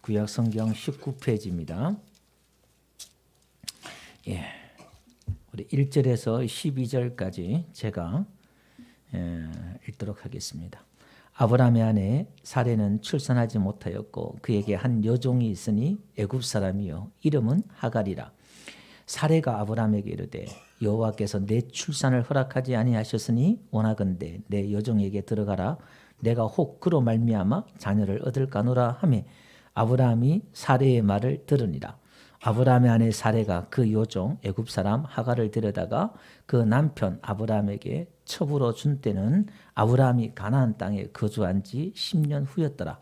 구약성경 19페이지입니다. 예, 우리 1절에서 12절까지 제가 읽도록 하겠습니다. 아브라함의 아내 사레는 출산하지 못하였고 그에게 한 여종이 있으니 애굽 사람이요 이름은 하갈이라. 사레가 아브라함에게 이르되 여호와께서 내 출산을 허락하지 아니하셨으니 원하건대 내 여종에게 들어가라. 내가 혹 그로 말미암아 자녀를 얻을까노라 하며 아브라함이 사레의 말을 들으니라. 아브라함의 아내 사레가 그 여종 애굽 사람 하갈을 데려다가 그 남편 아브라함에게 첩으로 준 때는 아브라함이 가나안 땅에 거주한 지 10년 후였더라.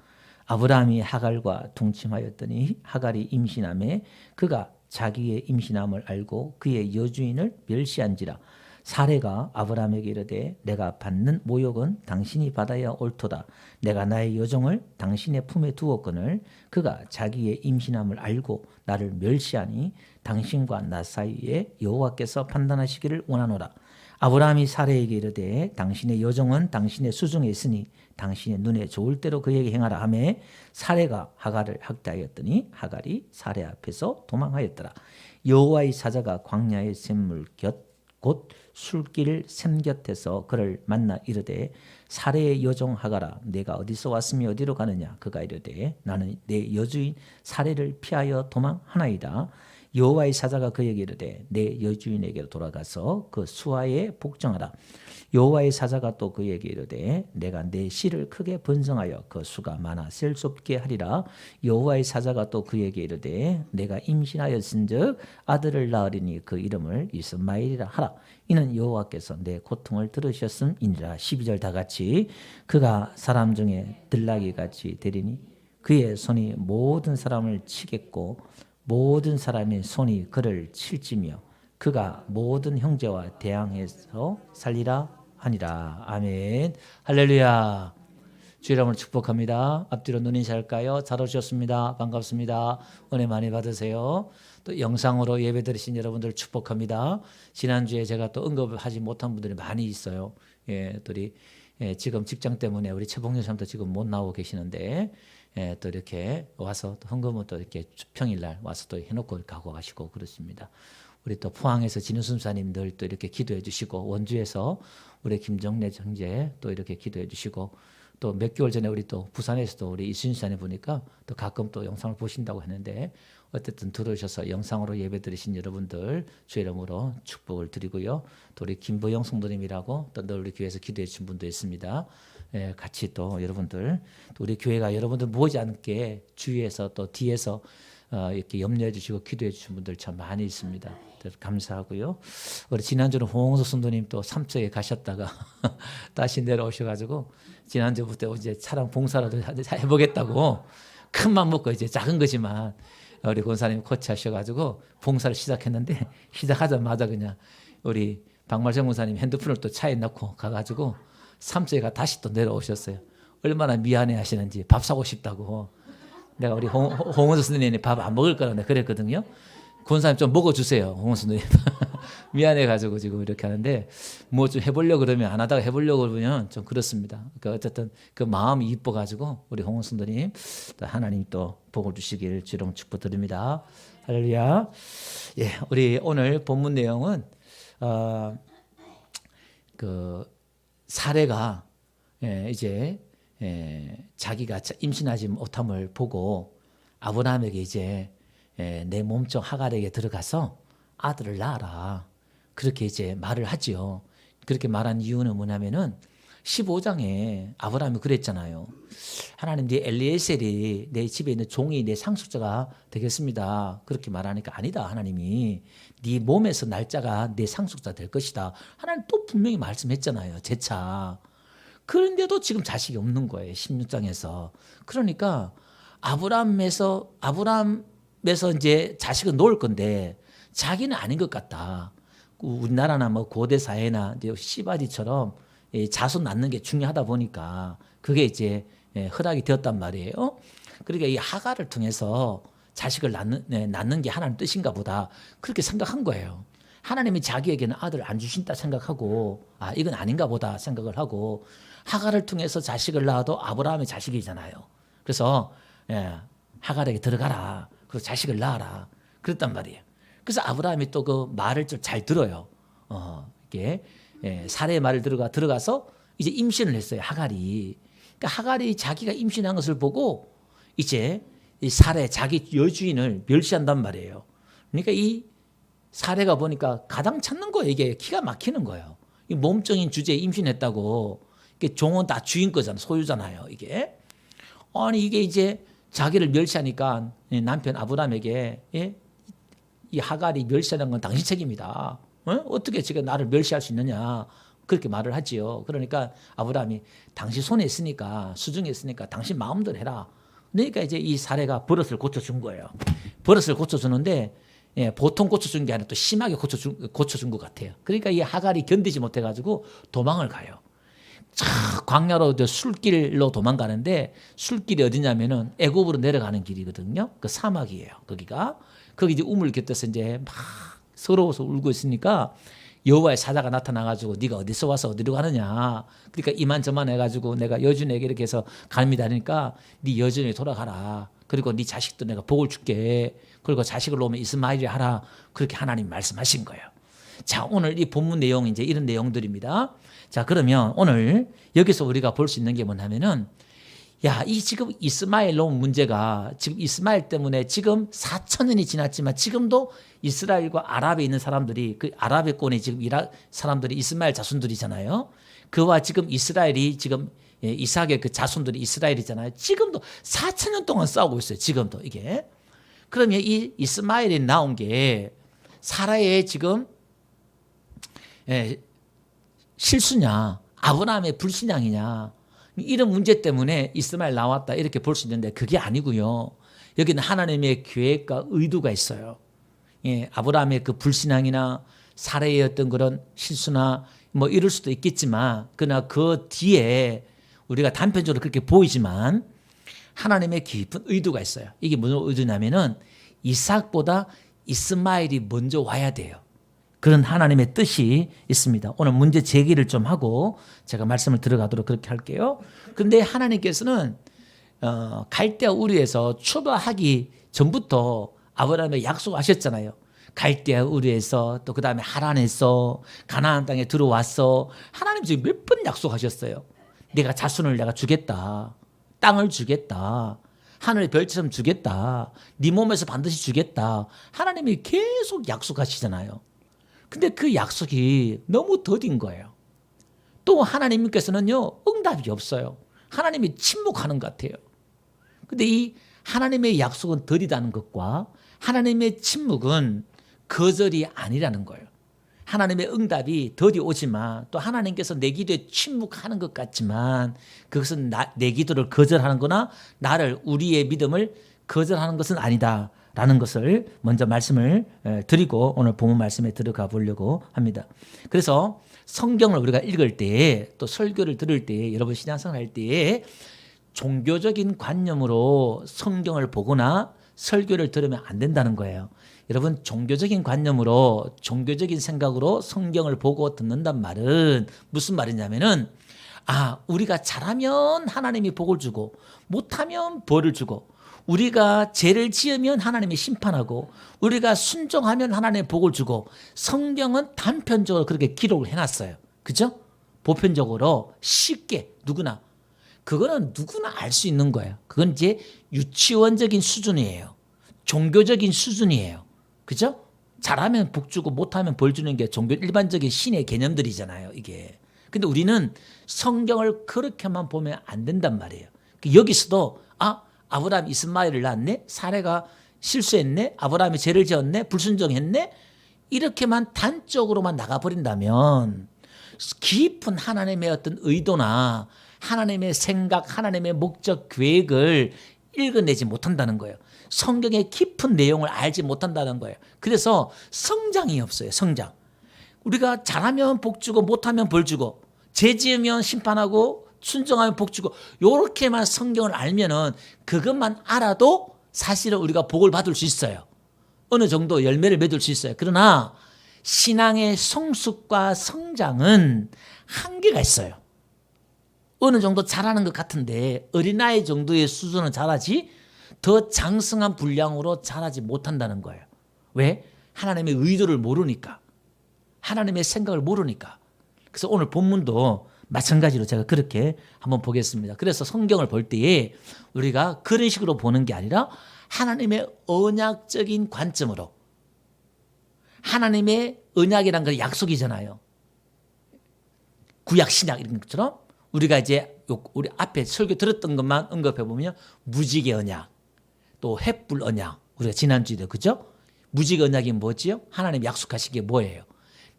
아브라함이 하갈과 동침하였더니 하갈이 임신하매 그가 자기의 임신함을 알고 그의 여주인을 멸시한지라. 사레가 아브라함에게 이르되 내가 받는 모욕은 당신이 받아야 옳도다. 내가 나의 여종을 당신의 품에 두었거늘 그가 자기의 임신함을 알고 나를 멸시하니 당신과 나 사이에 여호와께서 판단하시기를 원하노라. 아브라함이 사레에게 이르되 당신의 여종은 당신의 수중에 있으니 당신의 눈에 좋을 대로 그에게 행하라 하매 사레가 하갈을 학대하였더니 하갈이 사레 앞에서 도망하였더라. 여호와의 사자가 광야의 샘물 곁 곧 술길 샘 곁에서 그를 만나 이르되 사레의 여종 하갈아 내가 어디서 왔으며 어디로 가느냐. 그가 이르되 나는 내 여주인 사레를 피하여 도망하나이다. 여호와의 사자가 그에게 이르되 내 여주인에게로 돌아가서 그 수하에 복종하라. 여호와의 사자가 또 그에게 이르되 내가 내 씨를 크게 번성하여 그 수가 많아 셀 수 없게 하리라. 여호와의 사자가 또 그에게 이르되 내가 임신하였은즉 아들을 낳으리니 그 이름을 이스마엘이라 하라. 이는 여호와께서 내 고통을 들으셨음이니라. 12절 다 같이. 그가 사람 중에 들나귀같이 되리니 그의 손이 모든 사람을 치겠고 모든 사람의 손이 그를 칠지며 그가 모든 형제와 대항해서 살리라 하니라. 아멘. 할렐루야. 주 이름으로 축복합니다. 앞뒤로 눈 인사할까요? 잘 오셨습니다. 반갑습니다. 은혜 많이 받으세요. 또 영상으로 예배 드리신 여러분들 축복합니다. 지난주에 제가 또 언급하지 못한 분들이 많이 있어요. 예, 지금 직장 때문에 우리 최봉렬 사람도 지금 못 나오고 계시는데 또 이렇게 와서 또 헌금은 또 이렇게 평일날 와서 또 해놓고 가고 가시고 그렇습니다. 우리 또 포항에서 진우순 사님들 또 이렇게 기도해 주시고 원주에서 우리 김정래 형제 또 이렇게 기도해 주시고 또 몇 개월 전에 우리 또 부산에서도 우리 이순신 사님 보니까 또 가끔 또 영상을 보신다고 했는데 어쨌든 들어오셔서 영상으로 예배 드리신 여러분들 주 이름으로 축복을 드리고요. 또 우리 김보영 성도님이라고 또 늘 우리 교회에서 기도해 주신 분도 있습니다. 예, 같이 또 여러분들 또 우리 교회가 여러분들 모이지 않게 주위에서 또 뒤에서 이렇게 염려해 주시고 기도해 주신 분들 참 많이 있습니다. 감사하고요. 우리 지난주는 홍홍수 선도님 또 삼척에 가셨다가 다시 내려오셔가지고 지난주부터 이제 차량 봉사라도 해보겠다고 큰 맘 먹고 이제 작은 거지만 우리 권사님 코치하셔가지고 봉사를 시작했는데 시작하자마자 그냥 우리 박말정 권사님 핸드폰을 또 차에 넣고 가가지고 삼척에 다시 또 내려오셨어요. 얼마나 미안해 하시는지 밥 사고 싶다고. 내가 우리 홍원수 선생님이 밥 안 먹을 거라고 그랬거든요. 권사님 좀 먹어주세요. 홍원수 선생님. 미안해가지고 지금 이렇게 하는데 뭐 좀 해보려고 그러면 안 하다가 해보려고 그러면 좀 그렇습니다. 그러니까 어쨌든 그 마음이 이뻐가지고 우리 홍원수 선생님 하나님 또 복을 주시길 주로 축복드립니다. 할렐루야. 예, 우리 오늘 본문 내용은 그 사레가 이제 자기가 임신하지 못함을 보고 아브라함에게 이제 내 몸종 하갈에게 들어가서 아들을 낳아라. 그렇게 이제 말을 하지요. 그렇게 말한 이유는 뭐냐면은 15장에 아브라함이 그랬잖아요. 하나님 네 엘리에셀이 내 집에 있는 종이 내 상속자가 되겠습니다. 그렇게 말하니까 아니다. 하나님이 네 몸에서 날짜가 내 상속자 될 것이다. 하나님 또 분명히 말씀했잖아요. 재차. 그런데도 지금 자식이 없는 거예요. 16장에서. 그러니까 아브라함에서 이제 자식은 놓을 건데 자기는 아닌 것 같다. 우리나라나 뭐 고대 사회나 시바디처럼 자손 낳는 게 중요하다 보니까 그게 이제 허락이 되었단 말이에요. 그러니까 이 하갈을 통해서 자식을 낳는 게 하나님 뜻인가 보다. 그렇게 생각한 거예요. 하나님이 자기에게는 아들을 안 주신다 생각하고 이건 아닌가 보다 생각을 하고 하갈을 통해서 자식을 낳아도 아브라함의 자식이잖아요. 그래서 하갈에게 들어가라. 그리고 자식을 낳아라. 그랬단 말이에요. 그래서 아브라함이 또 그 말을 좀 잘 들어요. 이게 사례의 말을 들어가서 이제 임신을 했어요. 하갈이. 그러니까 하갈이 자기가 임신한 것을 보고 이제 이 사례 자기 여주인을 멸시한단 말이에요. 그러니까 이 사례가 보니까 가당 찾는 거예요. 이게 기가 막히는 거예요. 이 몸적인 주제에 임신했다고. 이게 종은 다 주인 거잖아, 소유잖아요. 이게 아니 이게 이제 자기를 멸시하니까 남편 아브라함에게 이 하갈이 멸시하는 건 당신 책임이다. 어떻게 지금 나를 멸시할 수 있느냐. 그렇게 말을 하지요. 그러니까 아브라함이 당신 손에 있으니까 수중에 있으니까 당신 마음대로 해라. 그러니까 이제 이 사례가 버릇을 고쳐준 거예요. 버릇을 고쳐주는데 보통 고쳐준 게 아니라 또 심하게 고쳐준 것 같아요. 그러니까 이 하갈이 견디지 못해가지고 도망을 가요. 광야로 술길로 도망가는데 술길이 어디냐면은 애굽으로 내려가는 길이거든요. 그 사막이에요. 거기 이제 우물 곁에서 이제 막 서러워서 울고 있으니까 여호와의 사자가 나타나가지고 네가 어디서 와서 어디로 가느냐. 그러니까 이만저만 해가지고 내가 여주인에게 이렇게 해서 갑니다. 그러니까 네 여주인에 돌아가라. 그리고 네 자식도 내가 복을 줄게. 그리고 자식을 놓으면 이스마엘이 하라. 그렇게 하나님 말씀하신 거예요. 자, 오늘 이 본문 내용 이제 이런 내용들입니다. 자, 그러면 오늘 여기서 우리가 볼 수 있는 게 뭐냐면은 이 지금 이스마엘 놓은 문제가 지금 이스마엘 때문에 지금 4,000년이 지났지만 지금도 이스라엘과 아랍에 있는 사람들이 그 아랍에권에 지금 사람들이 이스마엘 자손들이잖아요. 그와 지금 이스라엘이 지금 이삭의 그 자손들이 이스라엘이잖아요. 지금도 4,000년 동안 싸우고 있어요. 지금도 이게. 그러면 이 이스마엘이 나온 게 사라의 지금 실수냐, 아브라함의 불신앙이냐, 이런 문제 때문에 이스마엘 나왔다 이렇게 볼 수 있는데 그게 아니고요. 여기는 하나님의 계획과 의도가 있어요. 아브라함의 그 불신앙이나 사라의 어떤 그런 실수나 뭐 이럴 수도 있겠지만 그러나 그 뒤에 우리가 단편적으로 그렇게 보이지만 하나님의 깊은 의도가 있어요. 이게 무슨 의도냐면은 이삭보다 이스마엘이 먼저 와야 돼요. 그런 하나님의 뜻이 있습니다. 오늘 문제 제기를 좀 하고 제가 말씀을 들어가도록 그렇게 할게요. 그런데 하나님께서는 갈대아 우르에서 출발하기 전부터 아브라함에게 약속하셨잖아요. 갈대아 우르에서 또 그다음에 하란에서 가나안 땅에 들어왔어. 하나님 지금 몇 번 약속하셨어요. 내가 자손을 내가 주겠다. 땅을 주겠다. 하늘의 별처럼 주겠다. 네 몸에서 반드시 주겠다. 하나님이 계속 약속하시잖아요. 근데 그 약속이 너무 더딘 거예요. 또 하나님께서는요, 응답이 없어요. 하나님이 침묵하는 것 같아요. 근데 이 하나님의 약속은 더디다는 것과 하나님의 침묵은 거절이 아니라는 거예요. 하나님의 응답이 더디 오지만 또 하나님께서 내 기도에 침묵하는 것 같지만 그것은 내 기도를 거절하는 거나 우리의 믿음을 거절하는 것은 아니다. 라는 것을 먼저 말씀을 드리고 오늘 본문 말씀에 들어가 보려고 합니다. 그래서 성경을 우리가 읽을 때 또 설교를 들을 때 여러분 신앙생활 할 때에 종교적인 관념으로 성경을 보거나 설교를 들으면 안 된다는 거예요. 여러분 종교적인 관념으로 종교적인 생각으로 성경을 보고 듣는단 말은 무슨 말이냐면은 우리가 잘하면 하나님이 복을 주고 못하면 벌을 주고 우리가 죄를 지으면 하나님이 심판하고 우리가 순종하면 하나님의 복을 주고 성경은 단편적으로 그렇게 기록을 해놨어요. 그죠? 보편적으로 쉽게 그거는 누구나 알 수 있는 거예요. 그건 이제 유치원적인 수준이에요. 종교적인 수준이에요. 그죠? 잘하면 복 주고 못하면 벌 주는 게 종교 일반적인 신의 개념들이잖아요. 이게. 근데 우리는 성경을 그렇게만 보면 안 된단 말이에요. 여기서도 아브라함 이스마엘을 낳았네? 사례가 실수했네? 아브라함이 죄를 지었네? 불순종했네? 이렇게만 단적으로만 나가버린다면 깊은 하나님의 어떤 의도나 하나님의 생각, 하나님의 목적, 계획을 읽어내지 못한다는 거예요. 성경의 깊은 내용을 알지 못한다는 거예요. 그래서 성장이 없어요. 성장. 우리가 잘하면 복 주고 못하면 벌 주고 죄 지으면 심판하고 순종하면 복 주고 이렇게만 성경을 알면은 그것만 알아도 사실은 우리가 복을 받을 수 있어요. 어느 정도 열매를 맺을 수 있어요. 그러나 신앙의 성숙과 성장은 한계가 있어요. 어느 정도 잘하는 것 같은데 어린아이 정도의 수준은 잘하지 더 장성한 분량으로 자라지 못한다는 거예요. 왜? 하나님의 의도를 모르니까. 하나님의 생각을 모르니까. 그래서 오늘 본문도 마찬가지로 제가 그렇게 한번 보겠습니다. 그래서 성경을 볼 때에 우리가 그런 식으로 보는 게 아니라 하나님의 언약적인 관점으로, 하나님의 언약이란 건 약속이잖아요. 구약 신약 이런 것처럼 우리가 이제 우리 앞에 설교 들었던 것만 언급해 보면 무지개 언약, 또 횃불 언약, 우리가 지난주에도 그죠? 무지개 언약이 뭐지요? 하나님 약속하신 게 뭐예요?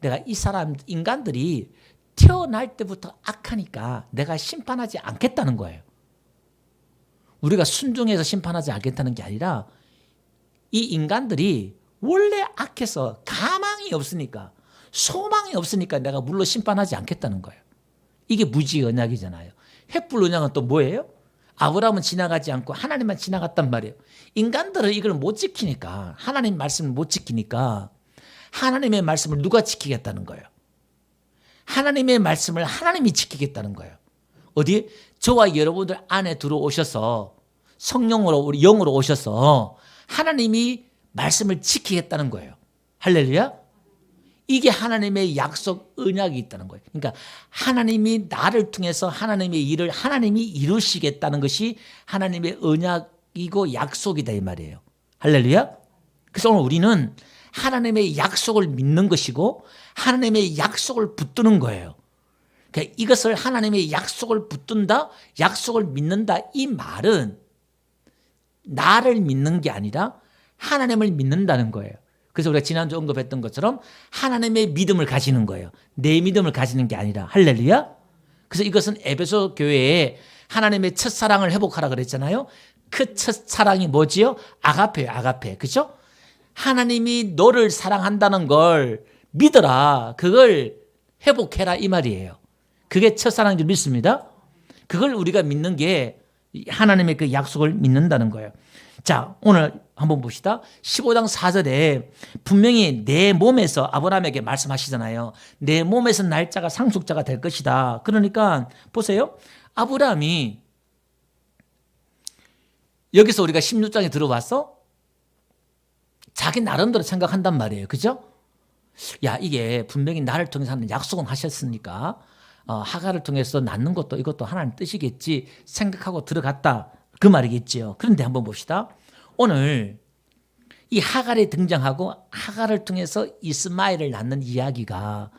내가 이 사람 인간들이 태어날 때부터 악하니까 내가 심판하지 않겠다는 거예요. 우리가 순종해서 심판하지 않겠다는 게 아니라 이 인간들이 원래 악해서 가망이 없으니까, 소망이 없으니까 내가 물로 심판하지 않겠다는 거예요. 이게 무지개 언약이잖아요. 횃불 언약은 또 뭐예요? 아브라함은 지나가지 않고 하나님만 지나갔단 말이에요. 인간들은 이걸 못 지키니까, 하나님 말씀을 못 지키니까 하나님의 말씀을 누가 지키겠다는 거예요? 하나님의 말씀을 하나님이 지키겠다는 거예요. 어디? 저와 여러분들 안에 들어오셔서 성령으로, 우리 영으로 오셔서 하나님이 말씀을 지키겠다는 거예요. 할렐루야. 이게 하나님의 약속 언약이 있다는 거예요. 그러니까 하나님이 나를 통해서 하나님의 일을 하나님이 이루시겠다는 것이 하나님의 언약이고 약속이다 이 말이에요. 할렐루야. 그래서 오늘 우리는 하나님의 약속을 믿는 것이고 하나님의 약속을 붙드는 거예요. 그러니까 이것을 하나님의 약속을 붙든다, 약속을 믿는다, 이 말은 나를 믿는 게 아니라 하나님을 믿는다는 거예요. 그래서 우리가 지난주 언급했던 것처럼 하나님의 믿음을 가지는 거예요. 내 믿음을 가지는 게 아니라. 할렐루야. 그래서 이것은 에베소 교회에 하나님의 첫사랑을 회복하라 그랬잖아요. 그 첫사랑이 뭐지요? 아가페예요. 아가페. 그렇죠? 하나님이 너를 사랑한다는 걸 믿어라. 그걸 회복해라 이 말이에요. 그게 첫사랑인 줄 믿습니다. 그걸 우리가 믿는 게 하나님의 그 약속을 믿는다는 거예요. 자, 오늘 한번 봅시다. 15장 4절에 분명히 내 몸에서 아브라함에게 말씀하시잖아요. 내 몸에서 날짜가 상속자가 될 것이다. 그러니까 보세요. 아브라함이 여기서 우리가 16장에 들어와서 자기 나름대로 생각한단 말이에요. 그죠? 야, 이게 분명히 나를 통해서 하는 약속은 하셨으니까 하갈을 통해서 낳는 것도 이것도 하나님 뜻이겠지 생각하고 들어갔다. 그 말이겠지요. 그런데 한번 봅시다. 오늘 이 하갈이 등장하고 하갈을 통해서 이스마엘을 낳는 이야기가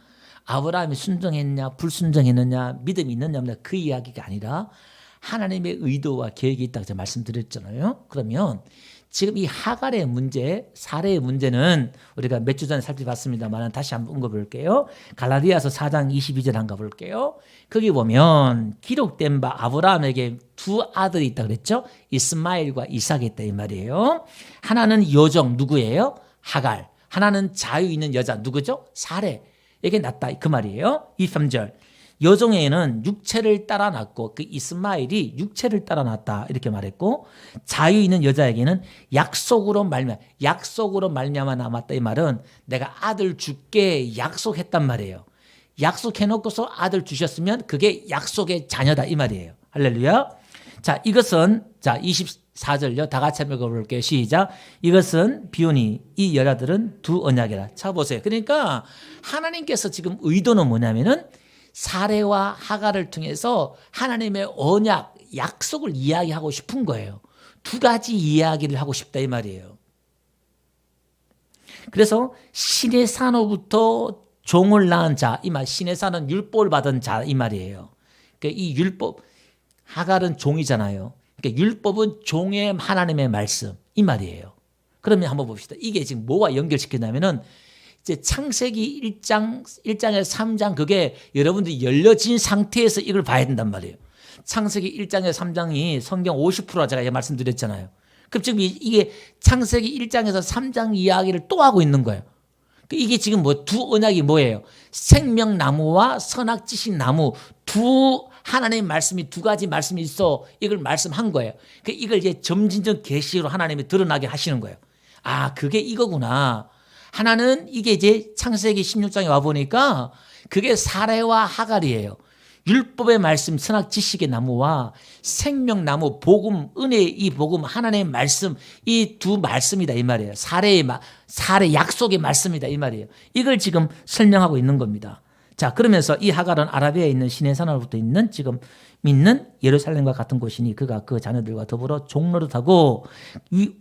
아브라함이 순종했냐 불순종했느냐 믿음이 있느냐 없느냐 그 이야기가 아니라 하나님의 의도와 계획이 있다고 제가 말씀드렸잖아요. 그러면 지금 이 하갈의 문제, 사례의 문제는 우리가 몇 주 전에 살펴봤습니다만 다시 한번 언급해볼게요. 갈라디아서 4장 22절 한번 볼게요. 거기 보면 기록된 바 아브라함에게 두 아들이 있다 그랬죠. 이스마엘과 이삭이 있다 이 말이에요. 하나는 여종 누구예요? 하갈. 하나는 자유 있는 여자 누구죠? 사레에게 낳다 그 말이에요. 23절. 여종에게는 육체를 따라 낳고 그 이스마엘이 육체를 따라 낳았다 이렇게 말했고 자유 있는 여자에게는 약속으로 말미암아 남았다 이 말은 내가 아들 줄게 약속했단 말이에요. 약속해놓고서 아들 주셨으면 그게 약속의 자녀다 이 말이에요. 할렐루야. 자, 이것은 자 24절요. 다 같이 한번 읽어볼게요. 시작. 이것은 비오니 이 여자들은 두 언약이라. 자 보세요. 그러니까 하나님께서 지금 의도는 뭐냐면은 사레와 하갈을 통해서 하나님의 언약, 약속을 이야기하고 싶은 거예요. 두 가지 이야기를 하고 싶다 이 말이에요. 그래서 신의 산후부터 종을 낳은 자, 이 말 신의 산은 율법을 받은 자 이 말이에요. 그러니까 이 율법, 하갈은 종이잖아요. 그러니까 율법은 종의 하나님의 말씀 이 말이에요. 그러면 한번 봅시다. 이게 지금 뭐와 연결시키냐면은 이제 창세기 1장에서 3장 그게 여러분들이 열려진 상태에서 이걸 봐야 된단 말이에요. 창세기 1장에서 3장이 성경 50%라 제가 말씀드렸잖아요. 그럼 지금 이게 창세기 1장에서 3장 이야기를 또 하고 있는 거예요. 이게 지금 뭐 두 언약이 뭐예요? 생명나무와 선악지식 나무 두 하나님의 말씀이 두 가지 말씀이 있어 이걸 말씀한 거예요. 이걸 이제 점진적 계시로 하나님이 드러나게 하시는 거예요. 아, 그게 이거구나. 하나는 이게 이제 창세기 16장에 와 보니까 그게 사레와 하갈이에요. 율법의 말씀, 선악 지식의 나무와 생명나무, 복음, 은혜의 이 복음, 하나님의 말씀, 이 두 말씀이다 이 말이에요. 사례 약속의 말씀이다 이 말이에요. 이걸 지금 설명하고 있는 겁니다. 자, 그러면서 이 하갈은 아라비아에 있는 시내산으로부터 있는 지금 믿는 예루살렘과 같은 곳이니 그가 그 자녀들과 더불어 종로를 하고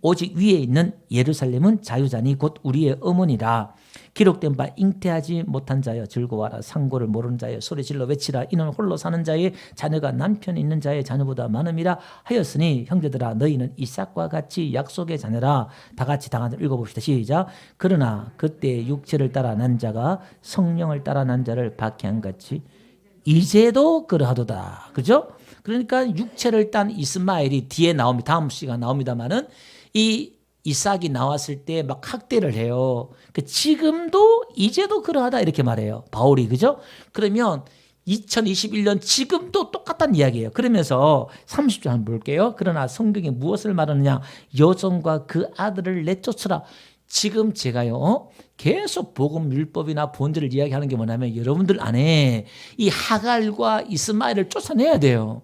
오직 위에 있는 예루살렘은 자유자니 곧 우리의 어머니라. 기록된 바 잉태하지 못한 자여 즐거워하라. 상고를 모르는 자여 소리질러 외치라. 이는 홀로 사는 자의 자녀가 남편이 있는 자의 자녀보다 많음이라 하였으니 형제들아 너희는 이삭과 같이 약속의 자녀라. 다 같이 읽어봅시다. 시작. 그러나 그때 육체를 따라 난 자가 성령을 따라 난 자를 박해한같이 이제도 그러하도다. 그죠? 그러니까 육체를 딴 이스마엘이 뒤에 나옵니다. 다음 시가 나옵니다만은 이 이삭이 나왔을 때 막 학대를 해요. 지금도 이제도 그러하다 이렇게 말해요. 바울이. 그죠? 그러면 2021년 지금도 똑같다는 이야기예요. 그러면서 30절 한번 볼게요. 그러나 성경이 무엇을 말하느냐? 여종과 그 아들을 내쫓으라. 지금 제가요 계속 복음 율법이나 본질을 이야기하는 게 뭐냐면 여러분들 안에 이 하갈과 이스마엘을 쫓아내야 돼요.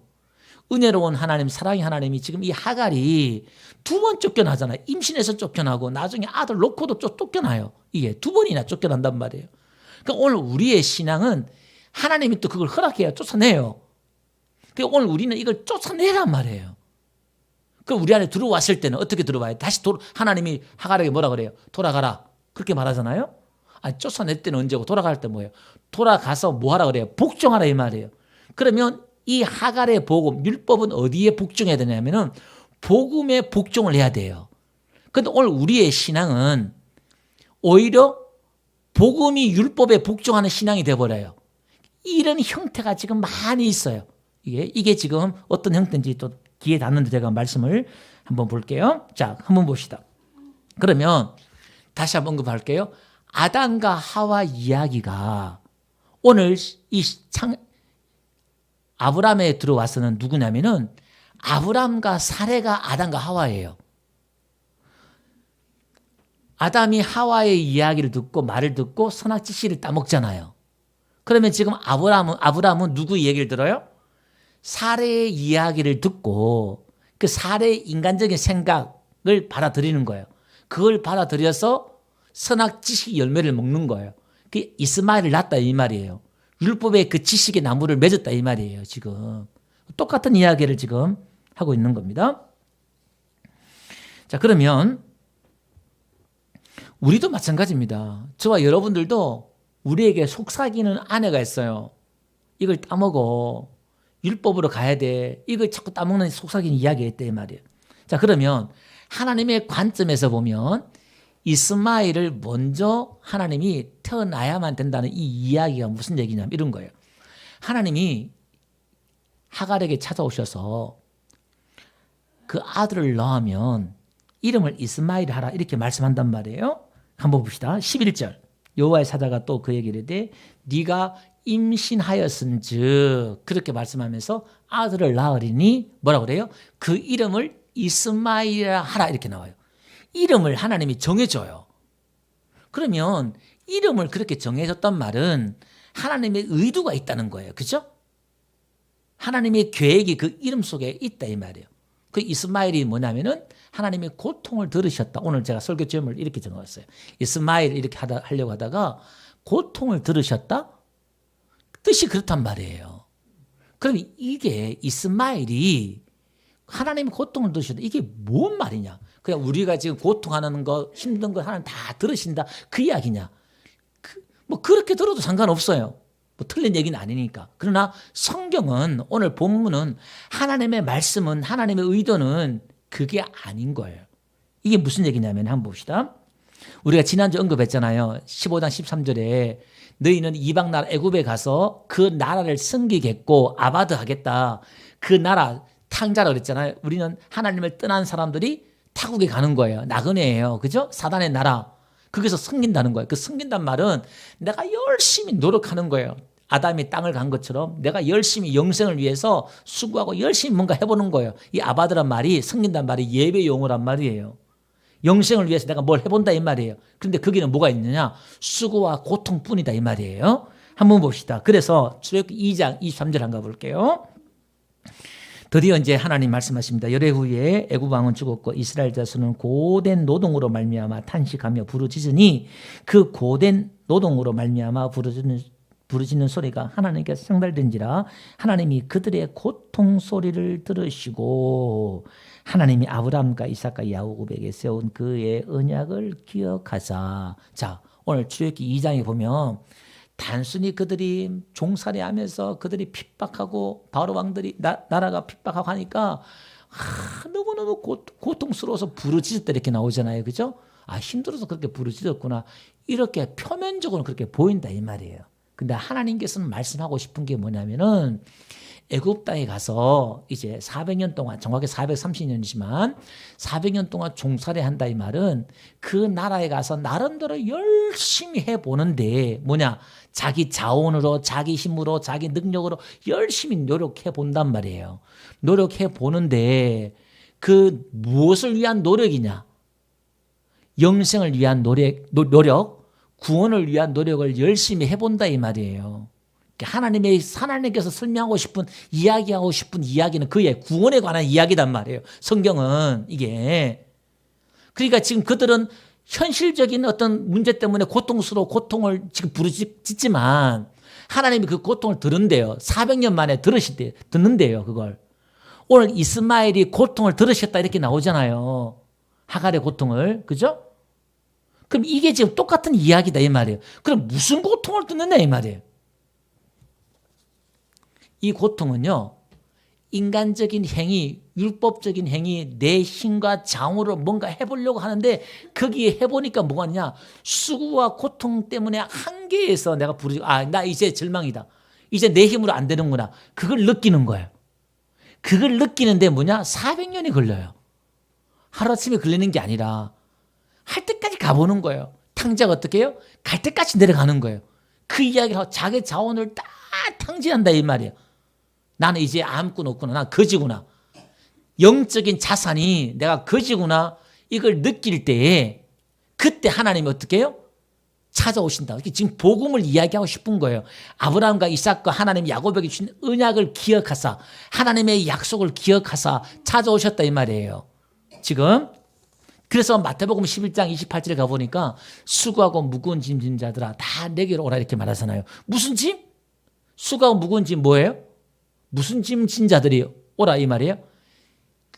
은혜로운 하나님, 사랑의 하나님이 지금 이 하갈이 두 번 쫓겨나잖아요. 임신해서 쫓겨나고 나중에 아들 놓고도 쫓겨나요. 이게 두 번이나 쫓겨난단 말이에요. 그러니까 오늘 우리의 신앙은 하나님이 또 그걸 허락해야 쫓아내요. 그러니까 오늘 우리는 이걸 쫓아내란 말이에요. 그럼 우리 안에 들어왔을 때는 어떻게 들어와요? 다시 하나님이 하갈에게 뭐라 그래요? 돌아가라. 그렇게 말하잖아요. 아니, 쫓아낼 때는 언제고 돌아갈 때 뭐예요? 돌아가서 뭐 하라 그래요? 복종하라 이 말이에요. 그러면 이 하갈의 복음, 율법은 어디에 복종해야 되냐면은 복음에 복종을 해야 돼요. 그런데 오늘 우리의 신앙은 오히려 복음이 율법에 복종하는 신앙이 되어버려요. 이런 형태가 지금 많이 있어요. 이게 지금 어떤 형태인지 또 기회 닿는데 제가 말씀을 한번 볼게요. 자, 한번 봅시다. 그러면 다시 한번 언급할게요. 아담과 하와 이야기가 오늘 아브라함에 들어와서는 누구냐면은 아브라함과 사레가 아담과 하와예요. 아담이 하와의 이야기를 듣고 말을 듣고 선악지식을 따먹잖아요. 그러면 지금 아브라함은 누구 얘기를 들어요? 사레의 이야기를 듣고 그 사레의 인간적인 생각을 받아들이는 거예요. 그걸 받아들여서 선악지식 열매를 먹는 거예요. 그 이스마엘을 낳았다 이 말이에요. 율법의 그 지식의 나무를 맺었다 이 말이에요. 지금 똑같은 이야기를 지금 하고 있는 겁니다. 자, 그러면 우리도 마찬가지입니다. 저와 여러분들도 우리에게 속삭이는 아내가 있어요. 이걸 따먹어. 율법으로 가야 돼. 이걸 자꾸 따먹는 속삭이는 이야기가 있다 이 말이에요. 자, 그러면 하나님의 관점에서 보면 이스마엘을 먼저 하나님이 태어나야만 된다는 이 이야기가 무슨 얘기냐면 이런 거예요. 하나님이 하갈에게 찾아오셔서 그 아들을 낳으면 이름을 이스마엘 하라 이렇게 말씀한단 말이에요. 한번 봅시다. 11절 여호와의 사자가 또 그 얘기를 해 네가 임신하였은즉 그렇게 말씀하면서 아들을 낳으리니 뭐라고 그래요? 그 이름을 이스마엘이라 하라 이렇게 나와요. 이름을 하나님이 정해줘요. 그러면 이름을 그렇게 정해줬단 말은 하나님의 의도가 있다는 거예요. 그죠? 하나님의 계획이 그 이름 속에 있다 이 말이에요. 그 이스마엘이 뭐냐면은 하나님의 고통을 들으셨다. 오늘 제가 설교 제목을 이렇게 정했어요. 이스마엘 이렇게 하려고 하다가 고통을 들으셨다? 뜻이 그렇단 말이에요. 그럼 이게 이스마엘이 하나님의 고통을 들으셨다. 이게 뭔 말이냐? 그냥 우리가 지금 고통하는 거 힘든 거 하나님 다 들으신다 그 이야기냐? 뭐 그렇게 들어도 상관없어요. 뭐 틀린 얘기는 아니니까. 그러나 성경은 오늘 본문은 하나님의 말씀은 하나님의 의도는 그게 아닌 거예요. 이게 무슨 얘기냐면 한번 봅시다. 우리가 지난주 언급했잖아요. 15장 13절에 너희는 이방 나라 애굽에 가서 그 나라를 섬기겠고 아바드 하겠다. 그 나라 탕자라 그랬잖아요. 우리는 하나님을 떠난 사람들이 타국에 가는 거예요. 나그네예요. 그죠? 사단의 나라. 거기서 섬긴다는 거예요. 그 섬긴단 말은 내가 열심히 노력하는 거예요. 아담이 땅을 간 것처럼 내가 열심히 영생을 위해서 수고하고 열심히 뭔가 해보는 거예요. 이 아바드란 말이 섬긴단 말이 예배 용어란 말이에요. 영생을 위해서 내가 뭘 해본다 이 말이에요. 그런데 거기는 뭐가 있느냐? 수고와 고통뿐이다 이 말이에요. 한번 봅시다. 그래서 출애굽기 2장 23절 한번 볼게요. 드디어 이제 하나님 말씀하십니다. 열해 후에 애굽 왕은 죽었고 이스라엘 자손은 고된 노동으로 말미암아 탄식하며 부르짖으니 그 고된 노동으로 말미암아 부르짖는 소리가 하나님께 상달된지라 하나님이 그들의 고통 소리를 들으시고 하나님이 아브라함과 이삭과 야곱에게 세운 그의 언약을 기억하사. 자, 오늘 출애굽기 2장에 보면 단순히 그들이 종살이하면서 그들이 핍박하고 바로 왕들이 나라가 핍박하고 하니까 너무너무 고통스러워서 부르짖었다 이렇게 나오잖아요. 그죠? 힘들어서 그렇게 부르짖었구나. 이렇게 표면적으로 그렇게 보인다 이 말이에요. 근데 하나님께서는 말씀하고 싶은 게 뭐냐면은 애굽 땅에 가서 이제 400년 동안, 정확히 430년이지만 400년 동안 종살이 한다 이 말은 그 나라에 가서 나름대로 열심히 해보는데 뭐냐, 자기 자원으로, 자기 힘으로, 자기 능력으로 열심히 노력해 본단 말이에요. 노력해 보는데 그 무엇을 위한 노력이냐? 영생을 위한 노력, 구원을 위한 노력을 열심히 해본다 이 말이에요. 하나님께서 설명하고 싶은, 이야기하고 싶은 이야기는 그의 구원에 관한 이야기단 말이에요. 성경은 이게. 그러니까 지금 그들은 현실적인 어떤 문제 때문에 고통을 지금 부르짖지만 하나님이 그 고통을 들은대요. 400년 만에 듣는데요, 그걸. 오늘 이스마엘이 고통을 들으셨다 이렇게 나오잖아요. 하갈의 고통을. 그죠? 그럼 이게 지금 똑같은 이야기다 이 말이에요. 그럼 무슨 고통을 듣느냐 이 말이에요. 이 고통은요, 인간적인 행위, 율법적인 행위, 내 힘과 장으로 뭔가 해보려고 하는데 거기에 해보니까 뭐가 있냐, 수고와 고통 때문에 한계에서 내가 나 이제 절망이다. 이제 내 힘으로 안 되는구나. 그걸 느끼는 거예요. 그걸 느끼는데 뭐냐, 400년이 걸려요. 하루아침에 걸리는 게 아니라 할 때까지 가보는 거예요. 탕자가 어떻게 해요? 갈 때까지 내려가는 거예요. 그 이야기를 하고 자기 자원을 다 탕진한다 이 말이에요. 나는 이제 아무것도 없구나. 난 거지구나. 영적인 자산이 내가 거지구나. 이걸 느낄 때에 그때 하나님이 어떻게 해요? 찾아오신다. 지금 복음을 이야기하고 싶은 거예요. 아브라함과 이삭과 하나님 야곱에게 주신 언약을 기억하사, 하나님의 약속을 기억하사 찾아오셨다 이 말이에요. 지금 그래서 마태복음 11장 28절에 가보니까 수고하고 무거운 짐 진 자들아 다 내게로 오라 이렇게 말하잖아요. 무슨 짐? 수고하고 무거운 짐 뭐예요? 무슨 짐 진 자들이 오라 이 말이에요?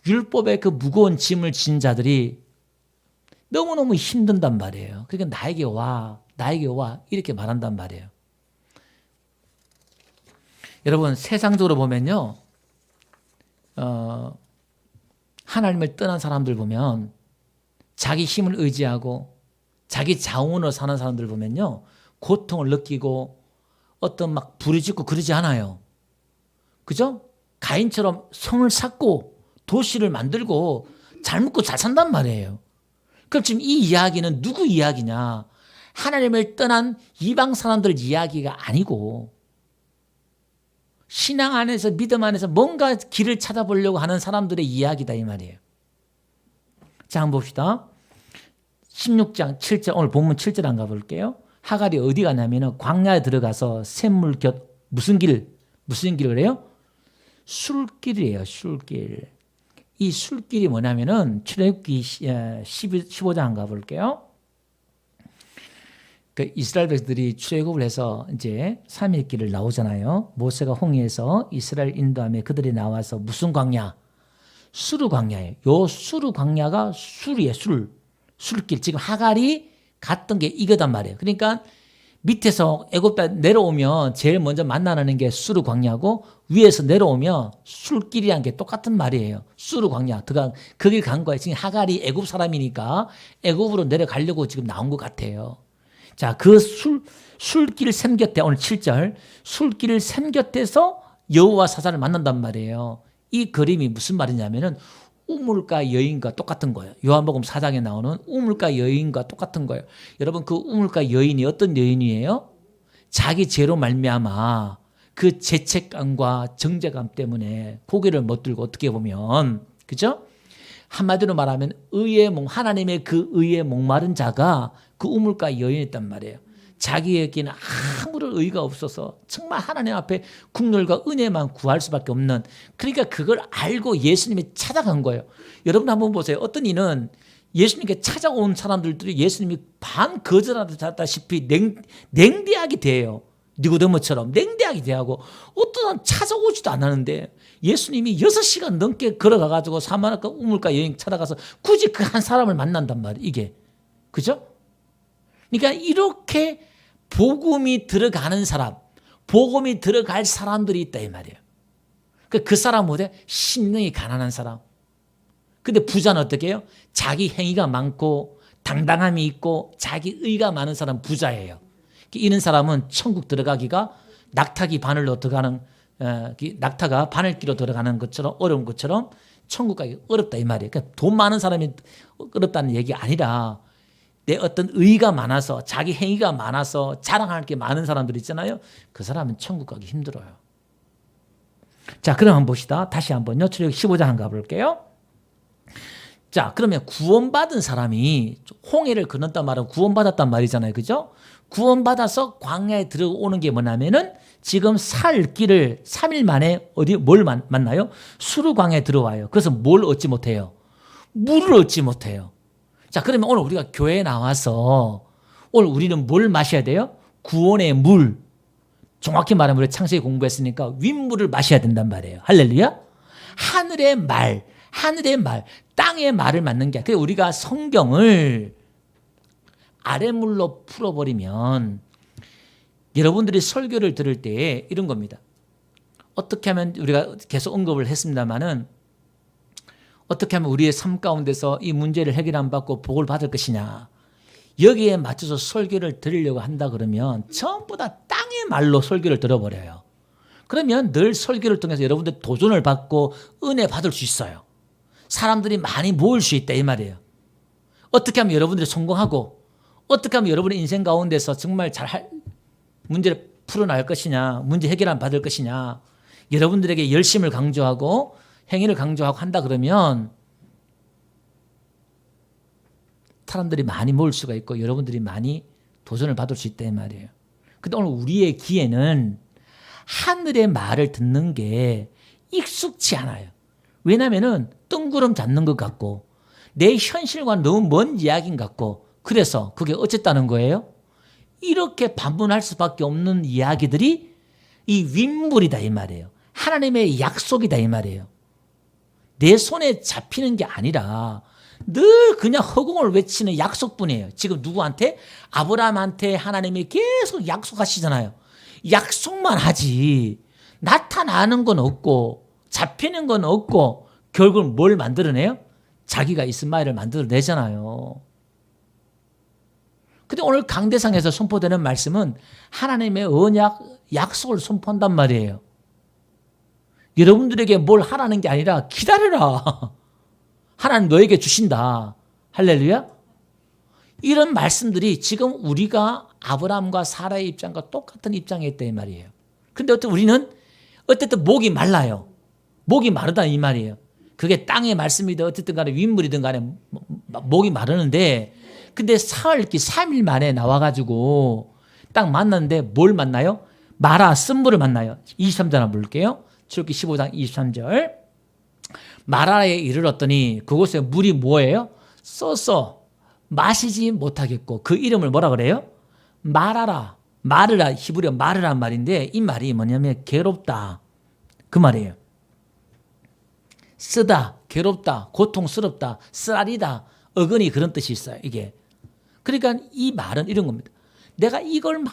율법의 그 무거운 짐을 진 자들이 너무너무 힘든단 말이에요. 그러니까 나에게 와 이렇게 말한단 말이에요. 여러분 세상적으로 보면요, 하나님을 떠난 사람들 보면 자기 힘을 의지하고 자기 자원으로 사는 사람들 보면요, 고통을 느끼고 어떤 막 부르짖고 그러지 않아요. 그죠? 가인처럼 성을 쌓고 도시를 만들고 잘 먹고 잘 산단 말이에요. 그럼 지금 이 이야기는 누구 이야기냐? 하나님을 떠난 이방 사람들 이야기가 아니고 신앙 안에서, 믿음 안에서 뭔가 길을 찾아보려고 하는 사람들의 이야기다 이 말이에요. 자, 한번 봅시다. 16장 7절, 오늘 본문 7절 한번 가볼게요. 하갈이 어디 가냐면 광야에 들어가서 샘물 곁, 무슨 길을 해요? 술길이에요. 술길. 이 술길이 뭐냐면은 출애굽기 15장 한번 가볼게요. 그 이스라엘 백성들이 출애굽을 해서 이제 3일 길을 나오잖아요. 모세가 홍해에서 이스라엘 인도하며 그들이 나와서 무슨 광야? 수르 광야예요. 요 수르 광야가 술이에요. 술길. 지금 하갈이 갔던 게 이거단 말이에요. 그러니까 밑에서 애굽에 내려오면 제일 먼저 만나는 게 수르 광야고 위에서 내려오면 술길이란 게 똑같은 말이에요. 수르 광야. 거길 간 거예요. 지금 하갈이 애굽 사람이니까 애굽으로 내려가려고 지금 나온 것 같아요. 자, 그 술길 샘 곁에, 오늘 7절, 술길을 샘 곁에서 여호와 사자를 만난단 말이에요. 이 그림이 무슨 말이냐면은 우물가 여인과 똑같은 거예요. 요한복음 4장에 나오는 우물가 여인과 똑같은 거예요. 여러분, 그 우물가 여인이 어떤 여인이에요? 자기 죄로 말미암아 그 죄책감과 정죄감 때문에 고개를 못 들고, 어떻게 보면, 그죠? 한마디로 말하면 하나님의 그 의에 목마른 자가 그 우물가 여인이었단 말이에요. 자기에게는 아무런 의의가 없어서 정말 하나님 앞에 국률과 은혜만 구할 수밖에 없는, 그러니까 그걸 알고 예수님이 찾아간 거예요. 여러분 한번 보세요. 어떤 이는 예수님께 찾아온 사람들이 예수님이 반거절하다시피 냉대하게 대해요. 니고데모처럼 냉대하게 대하고, 어떤 사람 찾아오지도 않았는데 예수님이 6시간 넘게 걸어가가지고 사마리아 우물가 여행 찾아가서 굳이 그 한 사람을 만난단 말이에요. 이게. 그죠? 그러니까 이렇게 복음이 들어가는 사람, 복음이 들어갈 사람들이 있다 이 말이에요. 그 사람 뭐래? 심령이 가난한 사람. 근데 부자는 어떻게 해요? 자기 행위가 많고 당당함이 있고 자기 의가 많은 사람 부자예요. 이런 사람은 천국 들어가기가 낙타기 바늘로 들어가는, 낙타가 바늘기로 들어가는 것처럼 어려운 것처럼 천국 가기 어렵다 이 말이에요. 그러니까 돈 많은 사람이 어렵다는 얘기가 아니라 내 어떤 의가 많아서 자기 행위가 많아서 자랑할 게 많은 사람들 있잖아요. 그 사람은 천국 가기 힘들어요. 자, 그럼 한번 봅시다. 다시 한번요. 출애굽기 15장 한번 가볼게요. 자, 그러면 구원받은 사람이 홍해를 건넜단 말은 구원받았단 말이잖아요. 그죠? 구원받아서 광야에 들어오는 게 뭐냐면은 지금 살 길을 3일 만에 뭘 만나요? 수르 광야에 들어와요. 그래서 뭘 얻지 못해요? 물을 얻지 못해요. 자, 그러면 오늘 우리가 교회에 나와서 오늘 우리는 뭘 마셔야 돼요? 구원의 물. 정확히 말하면 우리 창세기 공부했으니까 윗물을 마셔야 된단 말이에요. 할렐루야. 하늘의 말, 땅의 말을 맞는 게 아니라 우리가 성경을 아랫물로 풀어버리면 여러분들이 설교를 들을 때 이런 겁니다. 어떻게 하면 우리가 계속 언급을 했습니다마는 어떻게 하면 우리의 삶 가운데서 이 문제를 해결 안 받고 복을 받을 것이냐. 여기에 맞춰서 설교를 들으려고 한다 그러면 전부 다 땅의 말로 설교를 들어버려요. 그러면 늘 설교를 통해서 여러분들 도전을 받고 은혜 받을 수 있어요. 사람들이 많이 모일 수 있다 이 말이에요. 어떻게 하면 여러분들이 성공하고 어떻게 하면 여러분의 인생 가운데서 정말 문제를 풀어나갈 것이냐, 문제 해결 안 받을 것이냐, 여러분들에게 열심을 강조하고 행위를 강조하고 한다 그러면 사람들이 많이 모일 수가 있고 여러분들이 많이 도전을 받을 수 있다 이 말이에요. 근데 오늘 우리의 귀에는 하늘의 말을 듣는 게 익숙치 않아요. 왜냐하면 뜬구름 잡는 것 같고 내 현실과 너무 먼 이야기인 것 같고, 그래서 그게 어쨌다는 거예요? 이렇게 반문할 수밖에 없는 이야기들이 이 윗물이다 이 말이에요. 하나님의 약속이다 이 말이에요. 내 손에 잡히는 게 아니라 늘 그냥 허공을 외치는 약속뿐이에요. 지금 누구한테? 아브라함한테 하나님이 계속 약속하시잖아요. 약속만 하지 나타나는 건 없고 잡히는 건 없고 결국 뭘 만들어내요? 자기가 이스마엘을 만들어내잖아요. 근데 오늘 강대상에서 선포되는 말씀은 하나님의 언약, 약속을 선포한단 말이에요. 여러분들에게 뭘 하라는 게 아니라 기다려라. 하나님 너에게 주신다. 할렐루야. 이런 말씀들이 지금 우리가 아브라함과 사라의 입장과 똑같은 입장에 있다 이 말이에요. 근데 우리는 어쨌든 목이 말라요. 목이 마르다 이 말이에요. 그게 땅의 말씀이든 어쨌든 간에 윗물이든 간에 목이 마르는데, 근데 사흘 3일 만에 나와가지고 딱 만났는데 뭘 만나요? 마라 쓴물을 만나요. 23절 한번 볼게요. 출애굽기 15장 23절. 마라에 이르렀더니 그곳에 물이 뭐예요? 써서 마시지 못하겠고, 그 이름을 뭐라 그래요? 마라라. 히브리어 마르란 말인데 이 말이 뭐냐면 괴롭다 그 말이에요. 쓰다, 괴롭다, 고통스럽다, 쓰라리다, 어근이 그런 뜻이 있어요. 이게. 그러니까 이 말은 이런 겁니다. 내가 이걸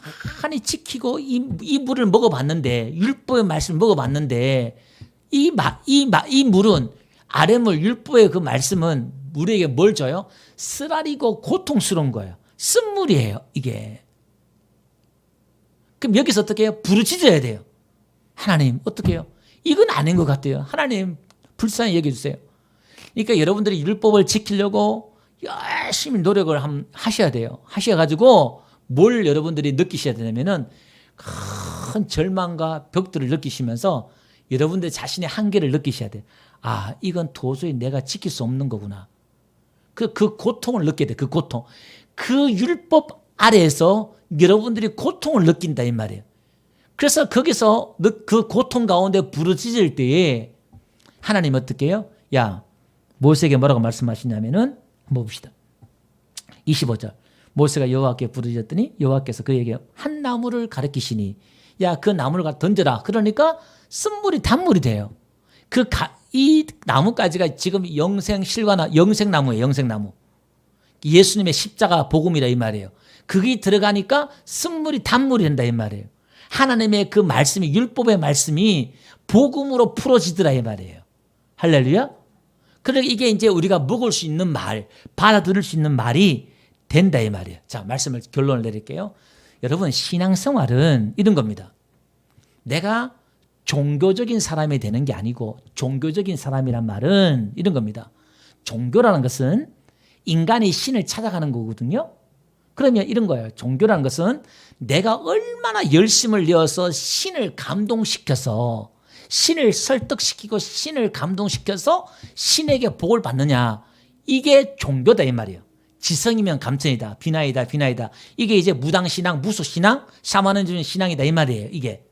많이 지키고 이 물을 먹어봤는데, 율법의 말씀을 먹어봤는데 이 물은 아랫물 율법의 그 말씀은 우리에게 뭘 줘요? 쓰라리고 고통스러운 거예요. 쓴물이에요 이게. 그럼 여기서 어떻게 해요? 부르짖어야 돼요. 하나님 어떻게 해요? 이건 아닌 것 같아요. 하나님 불쌍히 여겨주세요. 그러니까 여러분들이 율법을 지키려고 열심히 노력을 하셔야 돼요. 하셔가지고 뭘 여러분들이 느끼셔야 되냐면은 큰 절망과 벽들을 느끼시면서 여러분들 자신의 한계를 느끼셔야 돼요. 아, 이건 도저히 내가 지킬 수 없는 거구나. 그 고통을 느껴야 돼. 그 고통. 그 율법 아래에서 여러분들이 고통을 느낀다 이 말이에요. 그래서 거기서 그 고통 가운데 부르짖을 때에 하나님 어떻게 해요? 야, 모세에게 뭐라고 말씀하시냐면은 한번 봅시다. 25절. 모세가 여호와께 부르짖었더니 여호와께서 그에게 한 나무를 가리키시니 야, 그 나무를 던져라. 그러니까 쓴물이 단물이 돼요. 이 나무까지가 지금 영생나무예요. 영생나무. 예수님의 십자가 복음이라 이 말이에요. 그게 들어가니까 쓴물이 단물이 된다 이 말이에요. 하나님의 그 말씀이, 율법의 말씀이 복음으로 풀어지더라 이 말이에요. 할렐루야. 그러니까 이게 이제 우리가 먹을 수 있는 말, 받아들일 수 있는 말이 된다 이 말이에요. 자, 결론을 내릴게요. 여러분, 신앙생활은 이런 겁니다. 내가 종교적인 사람이 되는 게 아니고, 종교적인 사람이란 말은 이런 겁니다. 종교라는 것은 인간이 신을 찾아가는 거거든요. 그러면 이런 거예요. 종교라는 것은 내가 얼마나 열심을 내어서 신을 감동시켜서, 신을 설득시키고 신을 감동시켜서 신에게 복을 받느냐. 이게 종교다 이 말이에요. 지성이면 감천이다. 비나이다. 이게 이제 무당신앙, 무속신앙, 샤머니즘 신앙이다 이 말이에요. 이게.